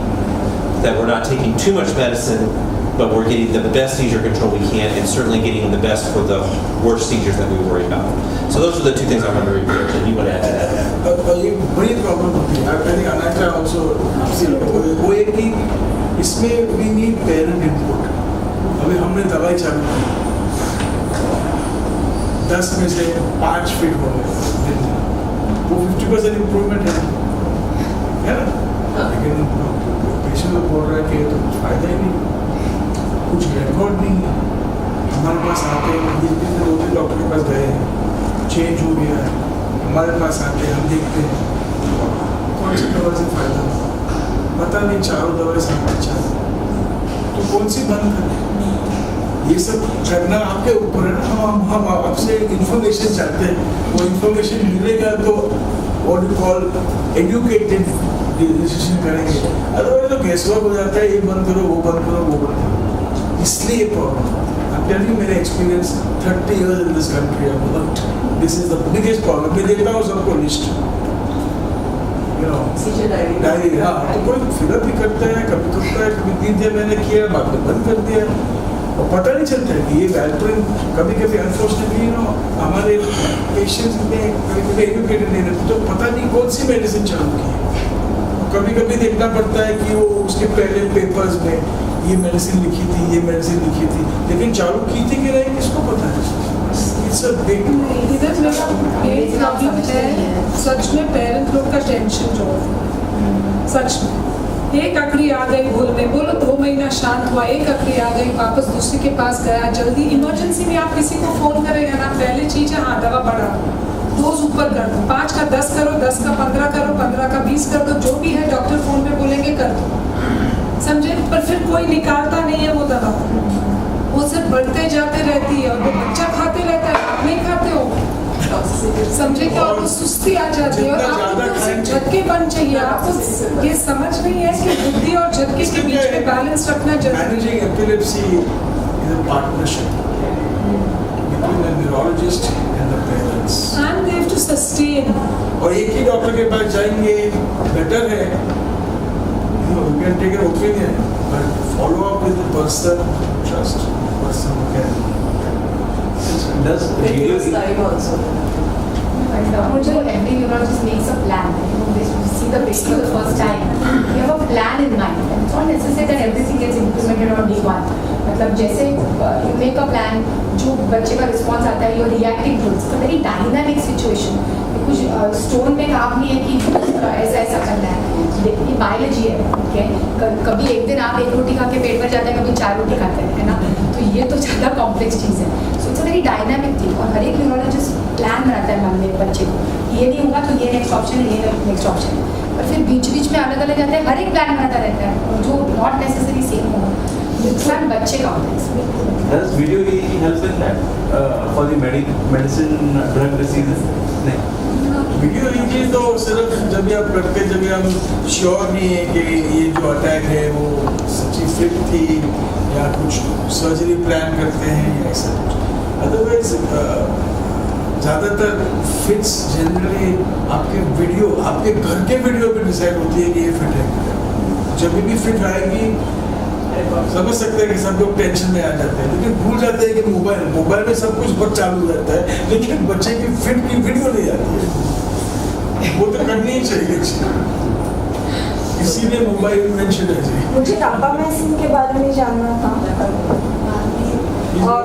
That we're not taking too much medicine, but we're getting the best seizure control we can, and certainly getting the best for the worst seizures that we worry about. So those are the 2 things I want to review. And you want to add to that? ये बड़ी problem होती है। I think Anahita also वो एक कि इसमें we need parent input। अभी हमने दवाई चालू की, 10 में से 5 फीट हो गए, वो 50% इम्प्रूवमेंट है ना? लेकिन पेशेंट तो बोल रहा है कि तो कुछ फायदा ही नहीं, कुछ रिकॉर्ड नहीं है। हमारे पास आते हैं, 2-3 डॉक्टर के पास गए हैं, चेंज हो गया है, हमारे पास आते हैं, हम देखते हैं कौन सी दवा से फायदा पता नहीं, चारों दवाई से अच्छा है, तो कौन सी बंद करें? ये सब करना आपके ऊपर है ना। हम आपसे इंफॉर्मेशन चाहते हैं, वो इंफॉर्मेशन मिलेगा तो what you call educated decision करेंगे। अदरवाइज तो गेसवर्क हो जाता है, ये बंद करो, वो बंद करो, वो बंद करो। इसलिए प्रॉब्लम मेरे experience 30 years in this country, this is the biggest problem। मैं देखता हूँ सबको लिस्ट, डायरी, हाँ, तो कोई फिलअप भी करता है, कभी करता है, कभी 3 दिन मैंने किया, बाद में बंद कर दिया, और पता नहीं चलता है कि ये वैल्प्रिन कभी अनफॉर्चुनेटली हमारे पेशेंट्स में कभी एजुकेटेड नहीं रहते, तो पता नहीं कौन सी मेडिसिन चालू की है। कभी देखना पड़ता है कि वो उसके पहले पेपर्स में ये मेडिसिन लिखी थी, ये मेडिसिन लिखी थी, लेकिन चालू की थी कि नहीं किसको पता है। इधर मेरा एक प्रॉब्लम है, सच में पेरेंट लोग का टेंशन जो है, सच में एक अकड़ी आ गई भूल में, बोलो 2 महीना शांत हुआ, एक अकड़ी आ गई, वापस दूसरे के पास गया, जल्दी इमरजेंसी में आप किसी को फोन करेगा ना, पहले चीज है हाँ दवा बढ़ा, डोज ऊपर कर दो, 5 का 10 करो, 10 का 15 करो, 15 का 20 कर दो, जो भी है डॉक्टर फोन पे बोलेंगे कर दो, समझे? पर फिर कोई निकालता नहीं है वो दवा, वो सिर्फ बढ़ते जाते रहती है, और वो बच्चा खाते रहता है, आप नहीं खाते हो, समझे क्या? और वो सुस्ती आ जाती है, और आपको झटके बन चाहिए, आपको ये समझ नहीं है कि बुद्धि और झटके के बीच में बैलेंस रखना जरूरी है। Managing epilepsy is a partnership between the neurologist and the parents. And they have to sustain. और एक ही डॉक्टर के पास जाएंगे बेटर है, you can take an opinion, but follow up with the person, trust person who can. Does video time also? Every neurologist makes a plan. They see the patient for the first time. You have a plan in mind. It's not necessary that everything gets implemented on day 1. मतलब जैसे you make a plan, जो बच्चे का response आता है, you're reacting to it. It's a very dynamic situation. कुछ stone पे काम नहीं है कि ऐसा करना है, ये बायोलॉजी है, ठीक है? कभी एक दिन आप 1 रोटी खा के पेट भर जाता है, कभी 4 रोटी खाते हैं, है ना? तो ये तो ज़्यादा कॉम्प्लेक्स चीज़ है। So it's a very dynamic thing, और हर एक न्यूरोलॉजिस्ट प्लान बनाता है मन में बच्चे को, ये नहीं होगा तो ये नेक्स्ट ऑप्शन है, ये नेक्स्ट ऑप्शन है, पर फिर बीच में अलग अलग जाते हैं, हर एक प्लान बनाता रहता है, और जो नॉट नेसेसरी सेम होगा, नुकसान बच्चे का होता है। Does video EEG help in that for the medicine drug diseases? नहीं। वीडियो EEG तो सिर्फ जब भी आप करते, जब भी हम श्योर नहीं है कि ये जो अटैक है वो सच्ची फिट थी या कुछ सर्जरी प्लान करते हैं या ऐसा कुछ। अदरवाइज ज़्यादातर फिट्स जनरली आपके घर के वीडियो पे डिसाइड होती है कि ये फिट है। जब भी फिट आएगी records. समझ सकते हैं कि सब लोग टेंशन में आ जाते हैं, लेकिन भूल जाते हैं कि मोबाइल में सब कुछ बहुत चालू रहता है, लेकिन बच्चे की फिट की वीडियो नहीं आती है। वो तो करनी ही चाहिए, इसीलिए मोबाइल इन्वेंशन है जी। मुझे डापामाइसिन के बारे में जानना था। और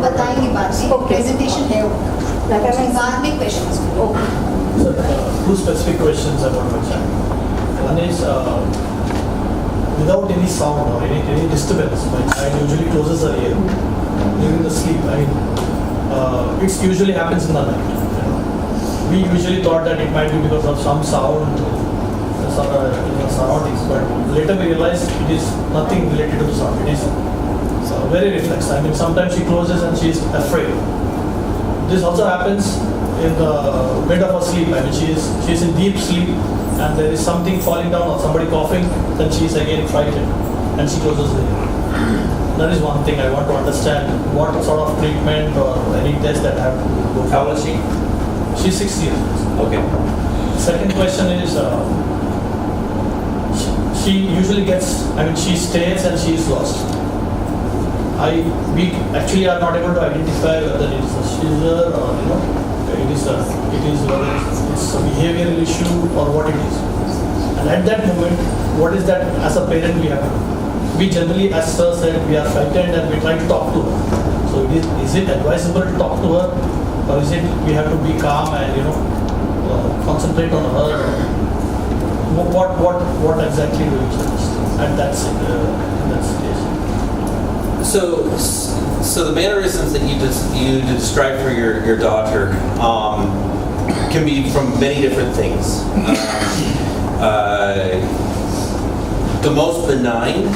बताएंगे बाद में, प्रेजेंटेशन है वो, बाद में questions. Two specific questions about my child. One is, without any sound or any disturbance, my child usually closes her ear during the sleep. It usually happens in the night. We usually thought that it might be because of some sound, surroundings, but later we realized it is nothing related to the sound. It is very reflex. I mean, sometimes she closes and she is afraid. This also happens in the mid of her sleep. I mean, she is in deep sleep, and there is something falling down or somebody coughing, then she is again frightened, and she closes the ear. That is one thing I want to understand. What sort of treatment or any test that I have to go for. How old is she? She's 6 years. Okay. Second question is, she usually gets, I mean, she stays and she is lost. We actually are not able to identify whether it is a seizure or, it is whether it's a behavioral issue or what it is. And at that moment, what is that as a parent we have to do? We generally, as sir said, we are frightened and we try to talk to her. So is it advisable to talk to her, or is it we have to be calm and concentrate on her? What exactly do we suggest at that stage? So the mannerisms that you described for your daughter can be from many different things. The most benign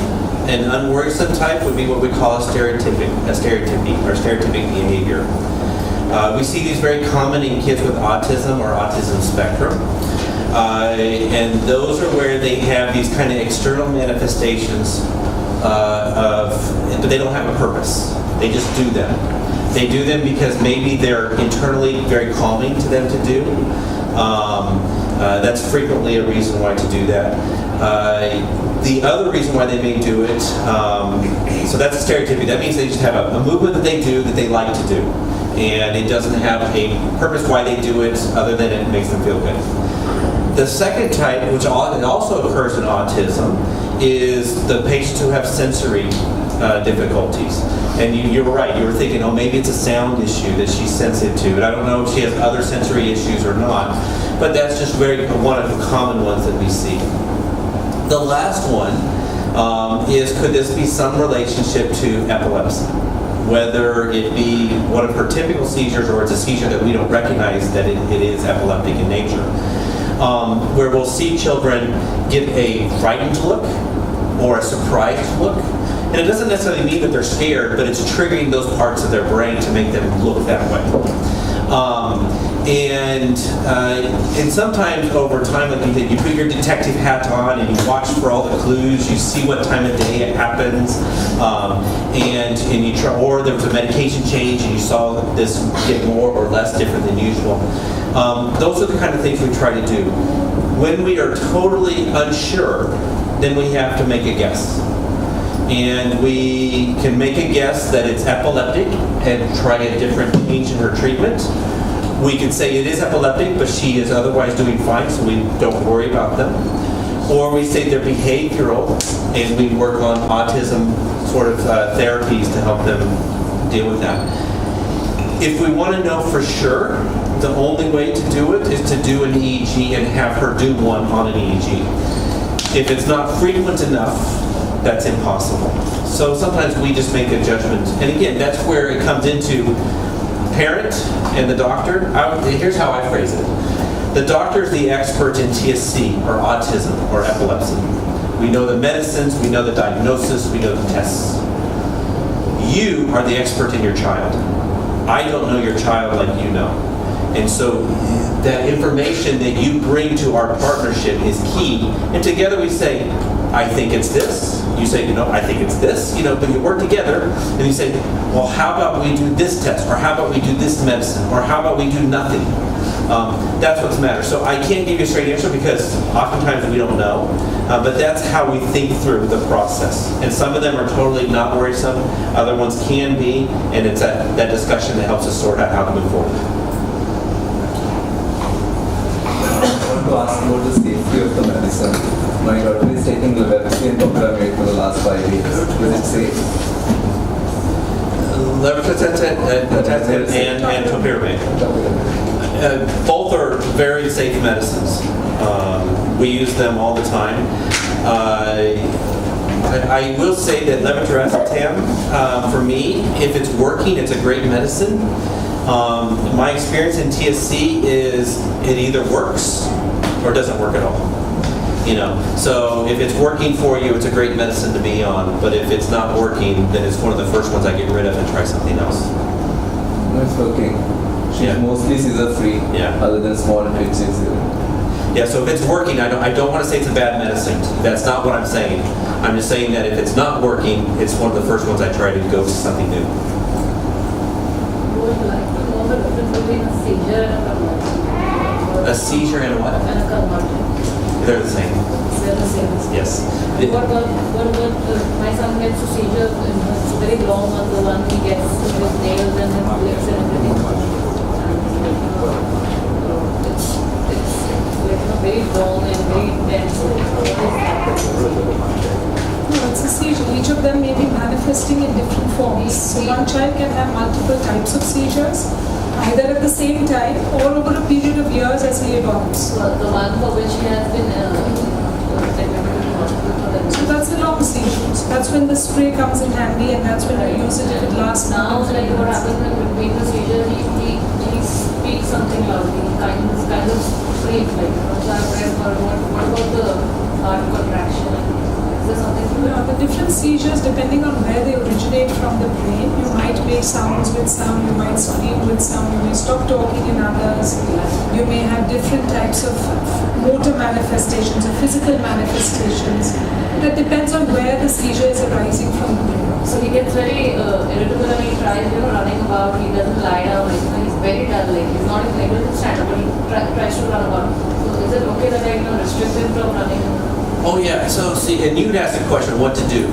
and unworrisome type would be what we call stereotypic behavior. We see these very common in kids with autism or autism spectrum. And those are where they have these kind of external manifestations but they don't have a purpose. They just do them. They do them because maybe they're internally very calming to them to do. That's frequently a reason why to do that. The other reason why they may do it, so that's a stereotypy. That means they just have a movement that they do that they like to do. And it doesn't have a purpose why they do it other than it makes them feel good. The second type, which also occurs in autism, is the patients who have sensory difficulties. And you were right, you were thinking, oh, maybe it's a sound issue that she's sensitive to. And I don't know if she has other sensory issues or not, but that's just one of the common ones that we see. The last one is, could this be some relationship to epilepsy? Whether it be one of her typical seizures or it's a seizure that we don't recognize that it is epileptic in nature. Where we'll see children get a frightened look or a surprised look. And it doesn't necessarily mean that they're scared, but it's triggering those parts of their brain to make them look that way. And sometimes over time, like you put your detective hat on and you watch for all the clues, you see what time of day it happens, and you try, or there was a medication change and you saw this get more or less different than usual. Those are the kind of things we try to do. When we are totally unsure, then we have to make a guess. And we can make a guess that it's epileptic and try a different change in her treatment. We can say it is epileptic, but she is otherwise doing fine, so we don't worry about them. Or we say they're behavioral, and we work on autism sort of therapies to help them deal with that. If we want to know for sure, the only way to do it is to do an EEG and have her do one on an EEG. If it's not frequent enough, that's impossible. So sometimes we just make a judgment. And again, that's where it comes into parent and the doctor. Here's how I phrase it. The doctor is the expert in TSC or autism or epilepsy. We know the medicines, we know the diagnosis, we know the tests. You are the expert in your child. I don't know your child like you know. And so that information that you bring to our partnership is key. And together we say, I think it's this. You say, I think it's this. But you work together and you say, well, how about we do this test? Or how about we do this medicine? Or how about we do nothing? That's what's matter. So I can't give you a straight answer because oftentimes we don't know, but that's how we think through the process. And some of them are totally not worrisome, other ones can be, and it's that discussion that helps us sort out how to move forward. I want to ask about the safety of the medicine. My daughter is taking levetiracetam and topiramate for the last 5 weeks. Is it safe? Levetiracetam and topiramate. Both are very safe medicines. We use them all the time. I will say that levetiracetam, for me, if it's working, it's a great medicine. My experience in TSC is it either works or doesn't work at all. So if it's working for you, it's a great medicine to be on. But if it's not working, then it's one of the first ones I get rid of and try something else. No, it's working. She's mostly seizure-free, other than small twitches. Yeah, so if it's working, I don't want to say it's a bad medicine. That's not what I'm saying. I'm just saying that if it's not working, it's one of the first ones I try to go to something new. Would like to know the difference between a seizure and a convulsion. A seizure and a what? And a convulsion. They're the same. They're the same. Yes. What about my son gets a seizure, it's a very long one, the one he gets with nails and his lips and everything. It's very long and very intense. No, it's a seizure. Each of them may be manifesting in different forms. So one child can have multiple types of seizures, either at the same time or over a period of years as he evolves. Well, the one for which he has been so that's a long seizure. So that's when the spray comes in handy, and that's when we use it if it lasts. Now, like what happens in between the seizure, he speaks something loudly. He kind of screams like. So I've read what about the heart contraction? Is there something? The different seizures, depending on where they originate from the brain, you might make sounds with some, you might scream with some, you may stop talking in others. You may have different types of motor manifestations or physical manifestations. That depends on where the seizure is arising from the brain. So he gets very irritable and he tries, running about. He doesn't lie down. He's very dull. He's not even able to stand up, but he tries to run about. So is it okay that I restrict him from running? Oh yeah, so see, and you'd ask the question, what to do.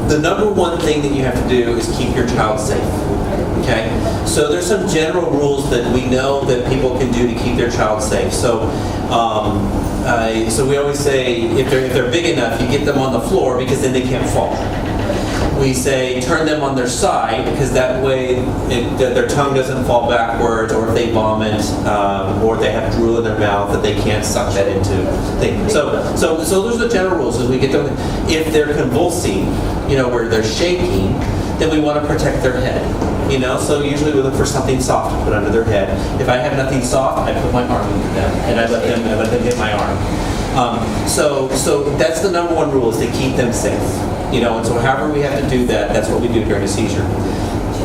The number one thing that you have to do is keep your child safe. Okay, so there's some general rules that we know that people can do to keep their child safe. So we always say if they're big enough, you get them on the floor because then they can't fall. We say turn them on their side because that way their tongue doesn't fall backwards, or if they vomit or they have drool in their mouth that they can't suck that into things. So those are the general rules as we get them. If they're convulsing, where they're shaking, then we want to protect their head. So usually we look for something soft to put under their head. If I have nothing soft, I put my arm into them and I let them hit my arm. So that's the number one rule, is to keep them safe. And so however we have to do that, that's what we do during a seizure.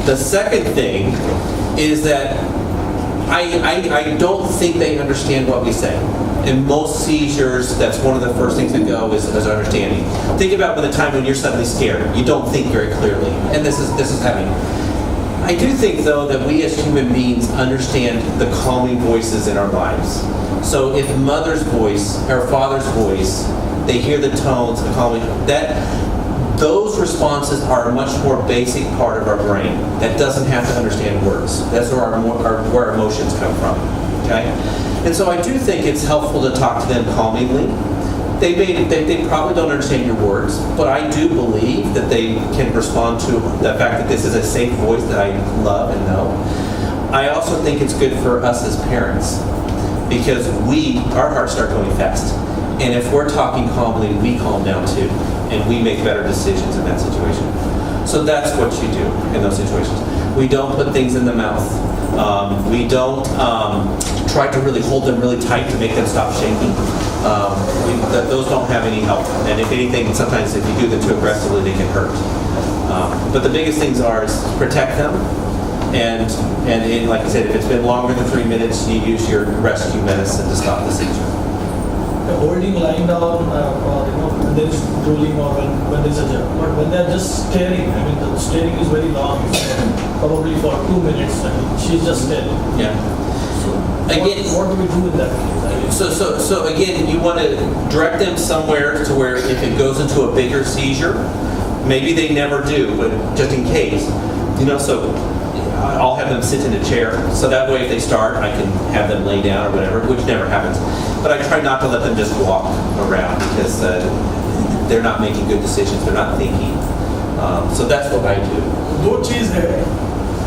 The second thing is that I don't think they understand what we say. In most seizures, that's one of the first things that go is understanding. Think about the time when you're suddenly scared. You don't think very clearly, and this is happening. I do think, though, that we as human beings understand the calming voices in our lives. So if mother's voice or father's voice, they hear the tones, the calming, those responses are a much more basic part of our brain that doesn't have to understand words. That's where our emotions come from. Okay? And so I do think it's helpful to talk to them calmingly. They probably don't understand your words, but I do believe that they can respond to the fact that this is a safe voice that I love and know. I also think it's good for us as parents because our hearts start going fast. And if we're talking calmly, we calm down too, and we make better decisions in that situation. So that's what you do in those situations. We don't put things in the mouth. We don't try to really hold them really tight to make them stop shaking. Those don't have any help. And if anything, sometimes if you do them too aggressively, they can hurt. But the biggest things is protect them. And like I said, if it's been longer than 3 minutes, you use your rescue medicine to stop the seizure. holding, lying down, or when there is drooling or when there is a jerk. But when they are just staring, I mean, the staring is very long, probably for 2 minutes. I mean, she's just staring. Yeah. So Again, what do we do in that case? I mean, So again, you want to direct them somewhere to where if it goes into a bigger seizure, maybe they never do, but just in case, so I'll have them sit in a chair. So that way if they start, I can have them lay down or whatever, which never happens. But I try not to let them just walk around because they're not making good decisions, they're not thinking. So that's what I do. दो चीज है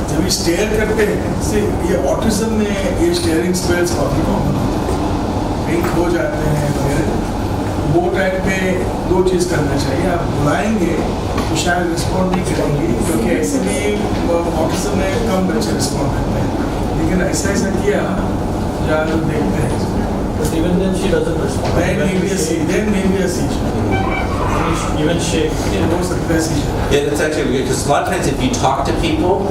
जब ये stair करते हैं से ये autism में ये स्टेयरिंग स्पेल्स काफी कॉमन होते हैं कहीं खो जाते हैं फिर वो टाइम पे दो चीज करना चाहिए आप बुलाएंगे तो शायद रिस्पॉन्ड नहीं करेंगे क्योंकि ऐसे भी ऑटिज्म में कम बच्चे रिस्पॉन्ड करते हैं लेकिन ऐसा किया जहाँ लोग देखते हैं but even then she doesn't respond. then maybe a seizure Even shake. हो सकता है seizure Yeah, that's actually weird because a lot of times if you talk to people,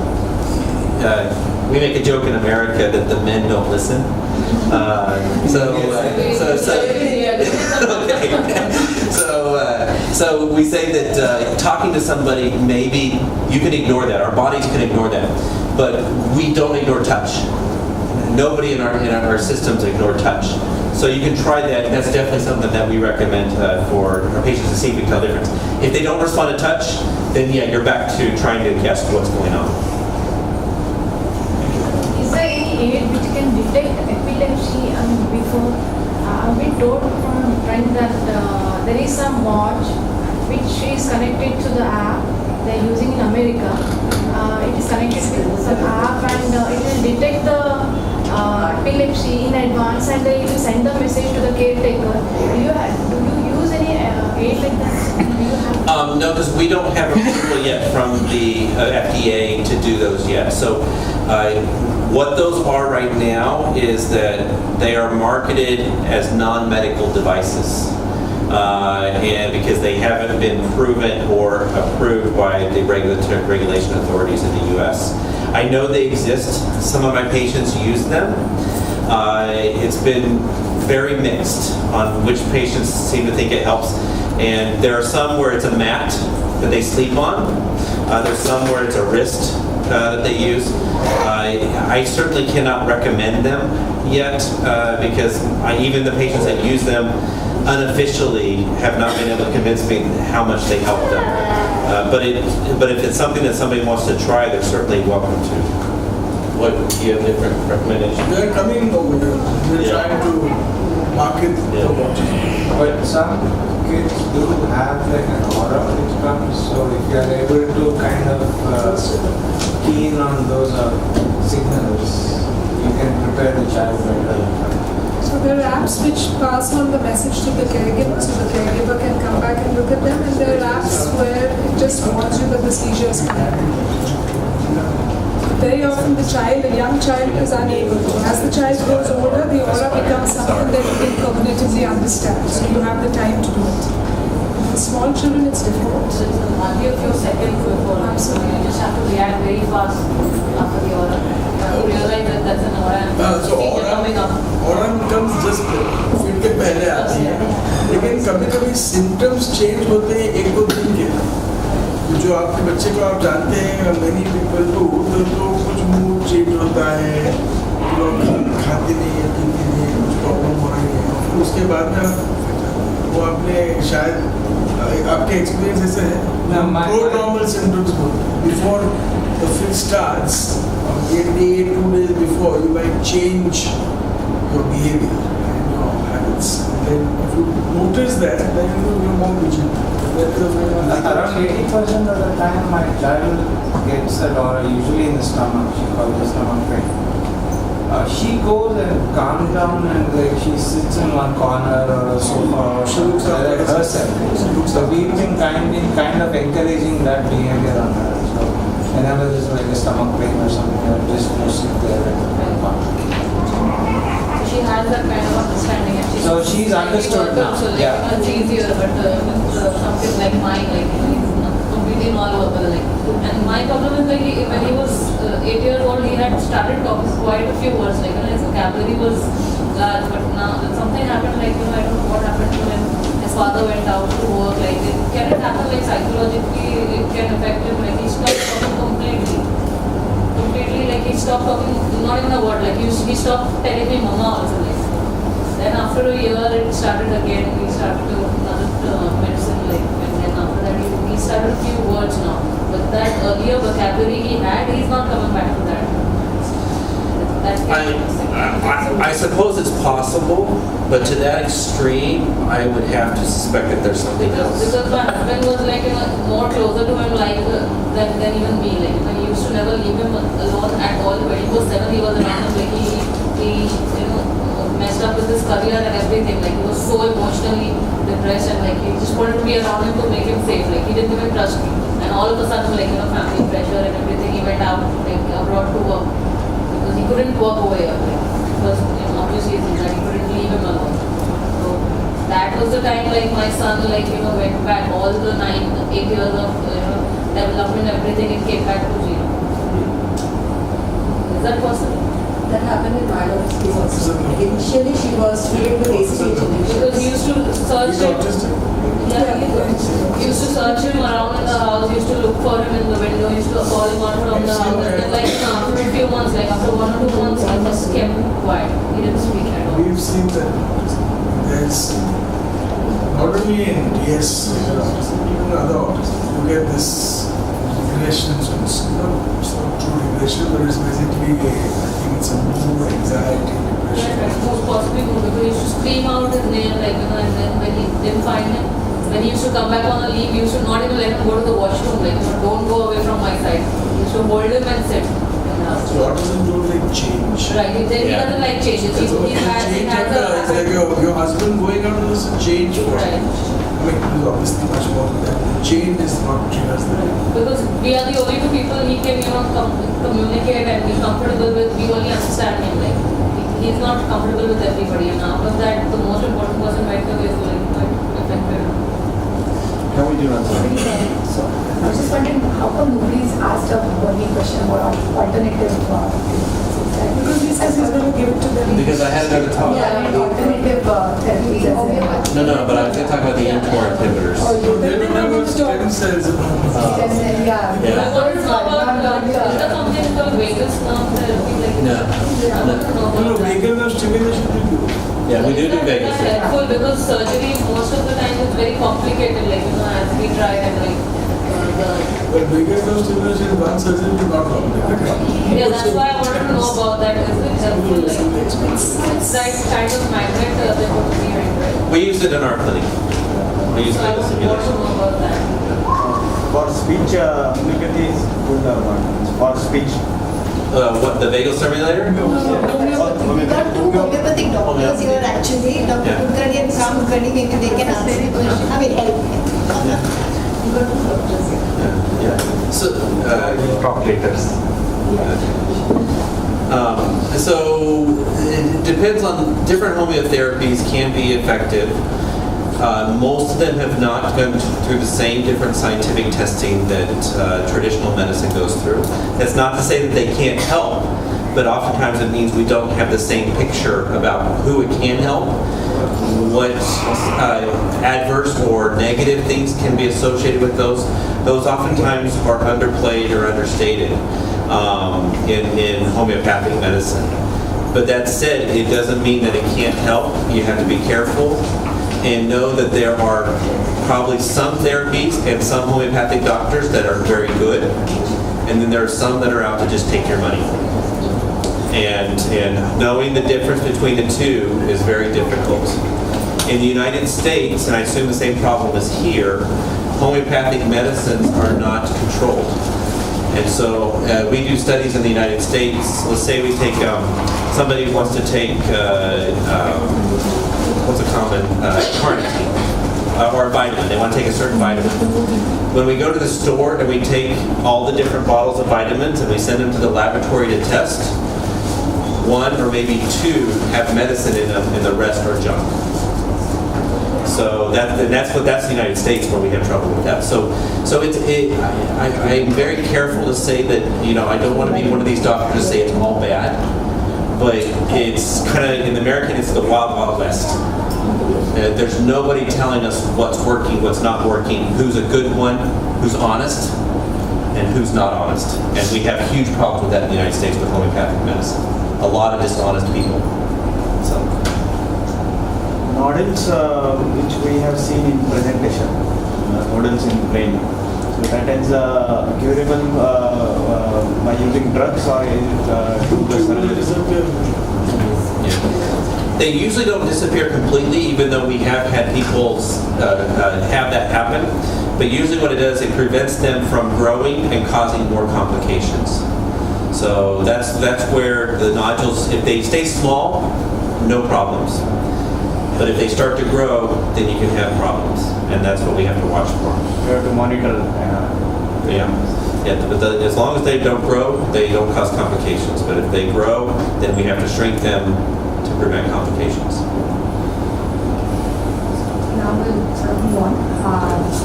we make a joke in America that the men don't listen. So we say that talking to somebody, maybe you can ignore that. Our bodies can ignore that, but we don't ignore touch. Nobody in our systems ignore touch. So you can try that. And that's definitely something that we recommend for our patients to see if we can tell the difference. If they don't respond to touch, then yeah, you're back to trying to guess what's going on. Is there any aid which can detect epilepsy before? I've been told from a friend that there is some watch which is connected to the app they're using in America. It is connected with some app and it will detect the epilepsy in advance and it will send the message to the caretaker. Do you use any aid like that? No, because we don't have approval yet from the FDA to do those yet. So what those are right now is that they are marketed as non-medical devices. And because they haven't been proven or approved by the regulation authorities in the U.S. I know they exist. Some of my patients use them. It's been very mixed on which patients seem to think it helps. And there are some where it's a mat that they sleep on. There's some where it's a wrist that they use. I certainly cannot recommend them yet because even the patients that use them unofficially have not been able to convince me how much they help them. But if it's something that somebody wants to try, they're certainly welcome to. What do you have different recommendations? They're coming over here. They're trying to market the watches. But some kids do have like an aura which comes, so if you are able to kind of key in on those signals, you can prepare the child better. So there are apps which pass on the message to the caregiver, so the caregiver can come back and look at them, and there are apps where it just warns you that the seizure is coming. Very often the child, a young child, is unable to. As the child grows older, the aura becomes something that you can cognitively understand, so you have the time to do it. With small children, it's difficult. So it's hardly a few seconds before. Absolutely. You just have to react very fast after the aura. You realize that that's an aura and so aura comes just फिर के पहले आती है लेकिन कभी-कभी symptoms change होते हैं एक दो दिन के जो आपके बच्चे को आप जानते हैं many people do तो कुछ mood change होता है लोग खाते नहीं है पीते नहीं है कुछ प्रॉब्लम हो रही है फिर उसके बाद में वो आपने शायद आपके एक्सपीरियंस ऐसे है pro-normal symptoms before the fit starts 1 day 2 days before you might change your behavior and your habits. Then if you notice that, then you're more vigilant. Around 80% of the time my child gets that aura, usually in the stomach, she calls it stomach pain. She goes and calms down and like she sits in one corner or a sofa or she looks like herself. So we've been kind of encouraging that behavior on her. So whenever there's like a stomach pain or something, just go sit there and calm. She has that kind of understanding. And So she's understood now. So like, Yeah. it's easier, but something like mine, like he's not completely non-verbal. And my problem is like when he was 8 years old, he had started talking quite a few words. Like his vocabulary was large, but now something happened, like, I don't know what happened to him. His father went out to work, like, can it happen, like, psychologically, it can affect him, like, he stopped talking completely, like, he stopped talking, not even a word, like, he stopped telling me mama also, like. Then after a year, it started again, we started another medicine, like, and then after that, he started a few words now. But that earlier vocabulary he had, he's not coming back to that. I suppose it's possible, but to that extreme, I would have to suspect that there's something else. Because my husband was, like, more closer to him, like, than even me. Like, he used to never leave him alone at all. 24/7 he was around him. Like, he messed up with his career and everything. Like, he was so emotionally depressed, and, like, he just wanted to be around him to make him safe. Like, he didn't even trust me. And all of a sudden, like, family pressure and everything, he went out, like, abroad to work. Because he couldn't walk away, like, because, obvious reasons that he couldn't leave him alone. So that was the time, like, my son, like, went back all the 8 years of, development, everything, it came back to zero. Is that possible? That happened in my daughter's case also. Initially, she was treated with ACTH injections. Because he used to search him. Yeah, he used to search him around in the house, used to look for him in the window, used to call him out from the house. And then, like, after a few months, like after 1 or 2 months, he just kept quiet. He didn't speak at all. We've seen that there's not only in DS, even other autism, you get this regression. So it's not true regression, but it's basically, I think it's a mood, anxiety, depression. Yeah, most possibly because he used to scream out his name, like, and then when he didn't find him, when he used to come back on a leave, he used to not even let him go to the washroom, like, don't go away from my side. He used to hold him and sit. So autism don't like change. Right, he doesn't like changes. He has It's like your husband going out is a change for him. I mean, there's obviously much more than that. Change is not triggers that. Because we are the only two people he can, communicate and be comfortable with. We only understand him. Like, he's not comfortable with everybody. And out of that, the most important person right away is, like, quite affected. How we do on So, I was just wondering, how come nobody's asked a burning question about alternative Because he says he's going to give it to them. Because I had another talk. alternative therapies as in No, but I was going to talk about the mTOR inhibitors. They don't have stem cells. yeah. Yeah. What is about, is there something called vagus nerve therapy? Like, No, vagal nerve stimulation will do. Yeah, we do vagus. That's helpful because surgery most of the time is very complicated, like, as we tried and, like, But vagal nerve stimulation, one surgery will not complicated. yeah, that's why I wanted to know about that. Is it helpful? Like, it's that kind of magnet they put behind, right? We use it in our clinic. We use So I vagus want to know stimulation. about that. For speech, homeopathy is good or not? For speech. What, the vagal stimulator? We got two homeopathic doctors here actually, Dr. Yeah. Kulkarni and Ram Kulkarni, maybe they can answer the question. I mean, help. You got two doctors here. Yeah. So, Procurators. So it depends on different homeotherapies can be effective. Most of them have not gone through the same different scientific testing that traditional medicine goes through. That's not to say that they can't help, but oftentimes it means we don't have the same picture about who it can help, what adverse or negative things can be associated with those. Those oftentimes are underplayed or understated in homeopathic medicine. But that said, it doesn't mean that it can't help. You have to be careful and know that there are probably some therapies and some homeopathic doctors that are very good, and then there are some that are out to just take your money. And knowing the difference between the two is very difficult. In the United States, and I assume the same problem is here, homeopathic medicines are not controlled. And so we do studies in the United States. Let's say we take, somebody wants to take, what's a common, carnitine, or a vitamin. They want to take a certain vitamin. When we go to the store and we take all the different bottles of vitamins and we send them to the laboratory to test, one or maybe two have medicine in them and the rest are junk. So that's the United States where we have trouble with that. So I'm very careful to say that, I don't want to be one of these doctors to say it's all bad. but it's kind of, in the American, it's the wild, wild west. There's nobody telling us what's working, what's not working, who's a good one, who's honest, and who's not honest. And we have huge problems with that in the United States with homeopathic medicine. A lot of dishonest people. So. Models which we have seen in presentation, models in brain. So that is curable by using drugs or is it through the surgery? They usually don't disappear completely, even though we have had people have that happen. But usually what it does, it prevents them from growing and causing more complications. So that's where the nodules, if they stay small, no problems. But if they start to grow, then you can have problems. And that's what we have to watch for. We have to monitor. Yeah, but as long as they don't grow, they don't cause complications. But if they grow, then we have to shrink them to prevent complications. Now we'll sort of move on.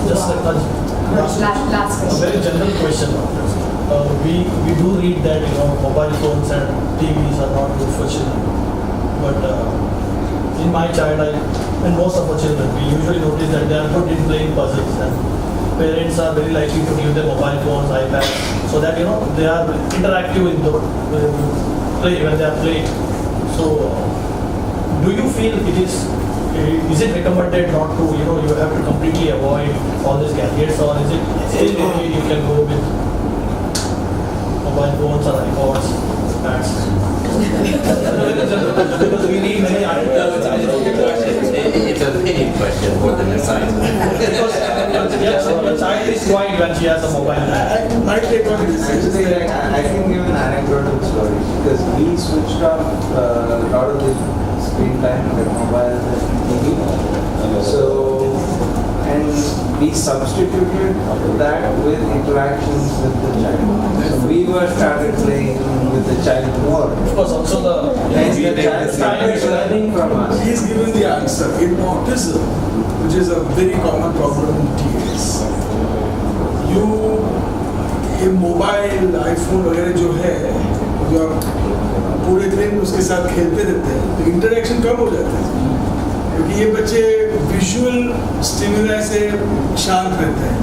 Just last a question. very general question. We do read that mobile phones and TVs are not good for children. But in my child, and most of our children, we usually notice that they are good in playing puzzles, and parents are very likely to give them mobile phones, iPads, so that they are interactive in the play when they are playing. So, do you feel is it recommended not to you have to completely avoid all these gadgets, or is it still okay you can go with mobile phones or iPods, pads? Because we need many It's an opinion question more than a science question. Yes, the child is quiet when she has a mobile. My take on it is Actually, I can give an anecdotal story because we switched off a lot of the screen time with mobile and TV. So, and we substituted that with interactions with the child. So we were started playing with the child more. Of course, also the child started learning from us. He's given the answer. In autism, which is a very common problem in TAs, ये mobile iPhone वगैरह जो है जो आप पूरे दिन उसके साथ खेलते रहते हैं तो इंटरेक्शन कम हो जाता है क्योंकि ये बच्चे विजुअल स्टिमुलाई से शांत रहते हैं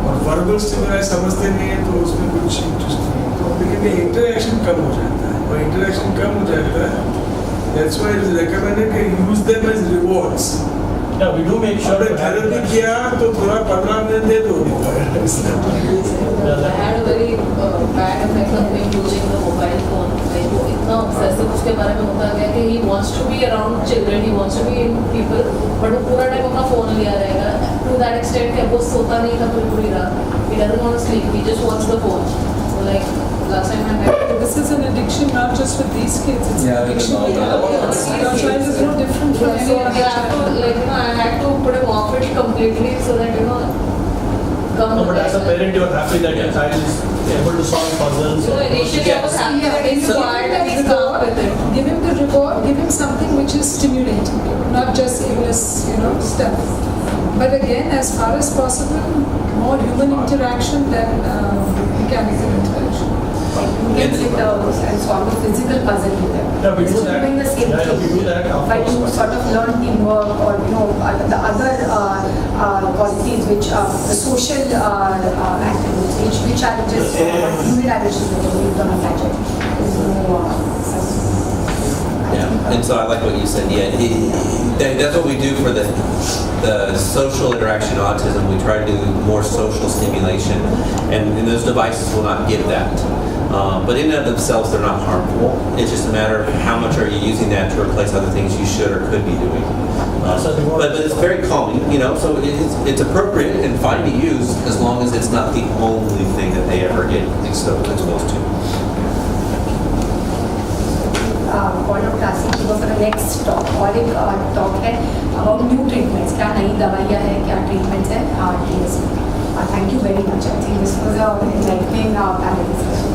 और वर्बल स्टिमुलाई समझते नहीं है तो उसमें कुछ इंटरेस्ट नहीं है तो लेकिन ये इंटरेक्शन कम हो जाता है और इंटरेक्शन कम हो जाता है that's why it is recommended to use them as rewards. Yeah, we do make sure. अगर थेरेपी किया तो थोड़ा 15 मिनट दे दो. I had a very bad effect on him using the mobile phone. Like वो इतना obsessive उसके बारे में होता गया कि he wants to be around children, he wants to be in people, but वो पूरा टाइम अपना phone लिया रहेगा. To that extent कि वो सोता नहीं था पूरी रात. He doesn't want to sleep. He just wants the phone. So like last time I met. This is an addiction not just with these kids. It's an addiction with all kids. Your child is no different from any So other I have to child. I had to put him off it completely so that come. No, but as a parent, you are happy that your child is able to solve puzzles. So initially I was happy that he's quiet and he's calm with it. Give him the reward, give him something which is stimulating, not just aimless, stuff. But again, as far as possible, more human interaction than mechanical interaction. You can sit and solve a physical puzzle with them. Yeah, we do Still that. doing the same Yeah, thing. we do that, of But you course. sort of learn teamwork or the other qualities which the social activities which are just unidirectional with the gadget. Yeah, and so I like what you said. Yeah, that's what we do for the social interaction autism. We try to do more social stimulation, and those devices will not give that. But in and of themselves, they're not harmful. It's just a matter of how much are you using that to replace other things you should or could be doing. But it's very calming, so it's appropriate and fine to use as long as it's not the only thing that they ever get exposed to. Called out Darcy Krueger for the next talk. और एक talk है about new treatments. क्या नई दवाइयाँ हैं, क्या treatments हैं TS में. Thank you very much. I think this was a enlightening panel discussion.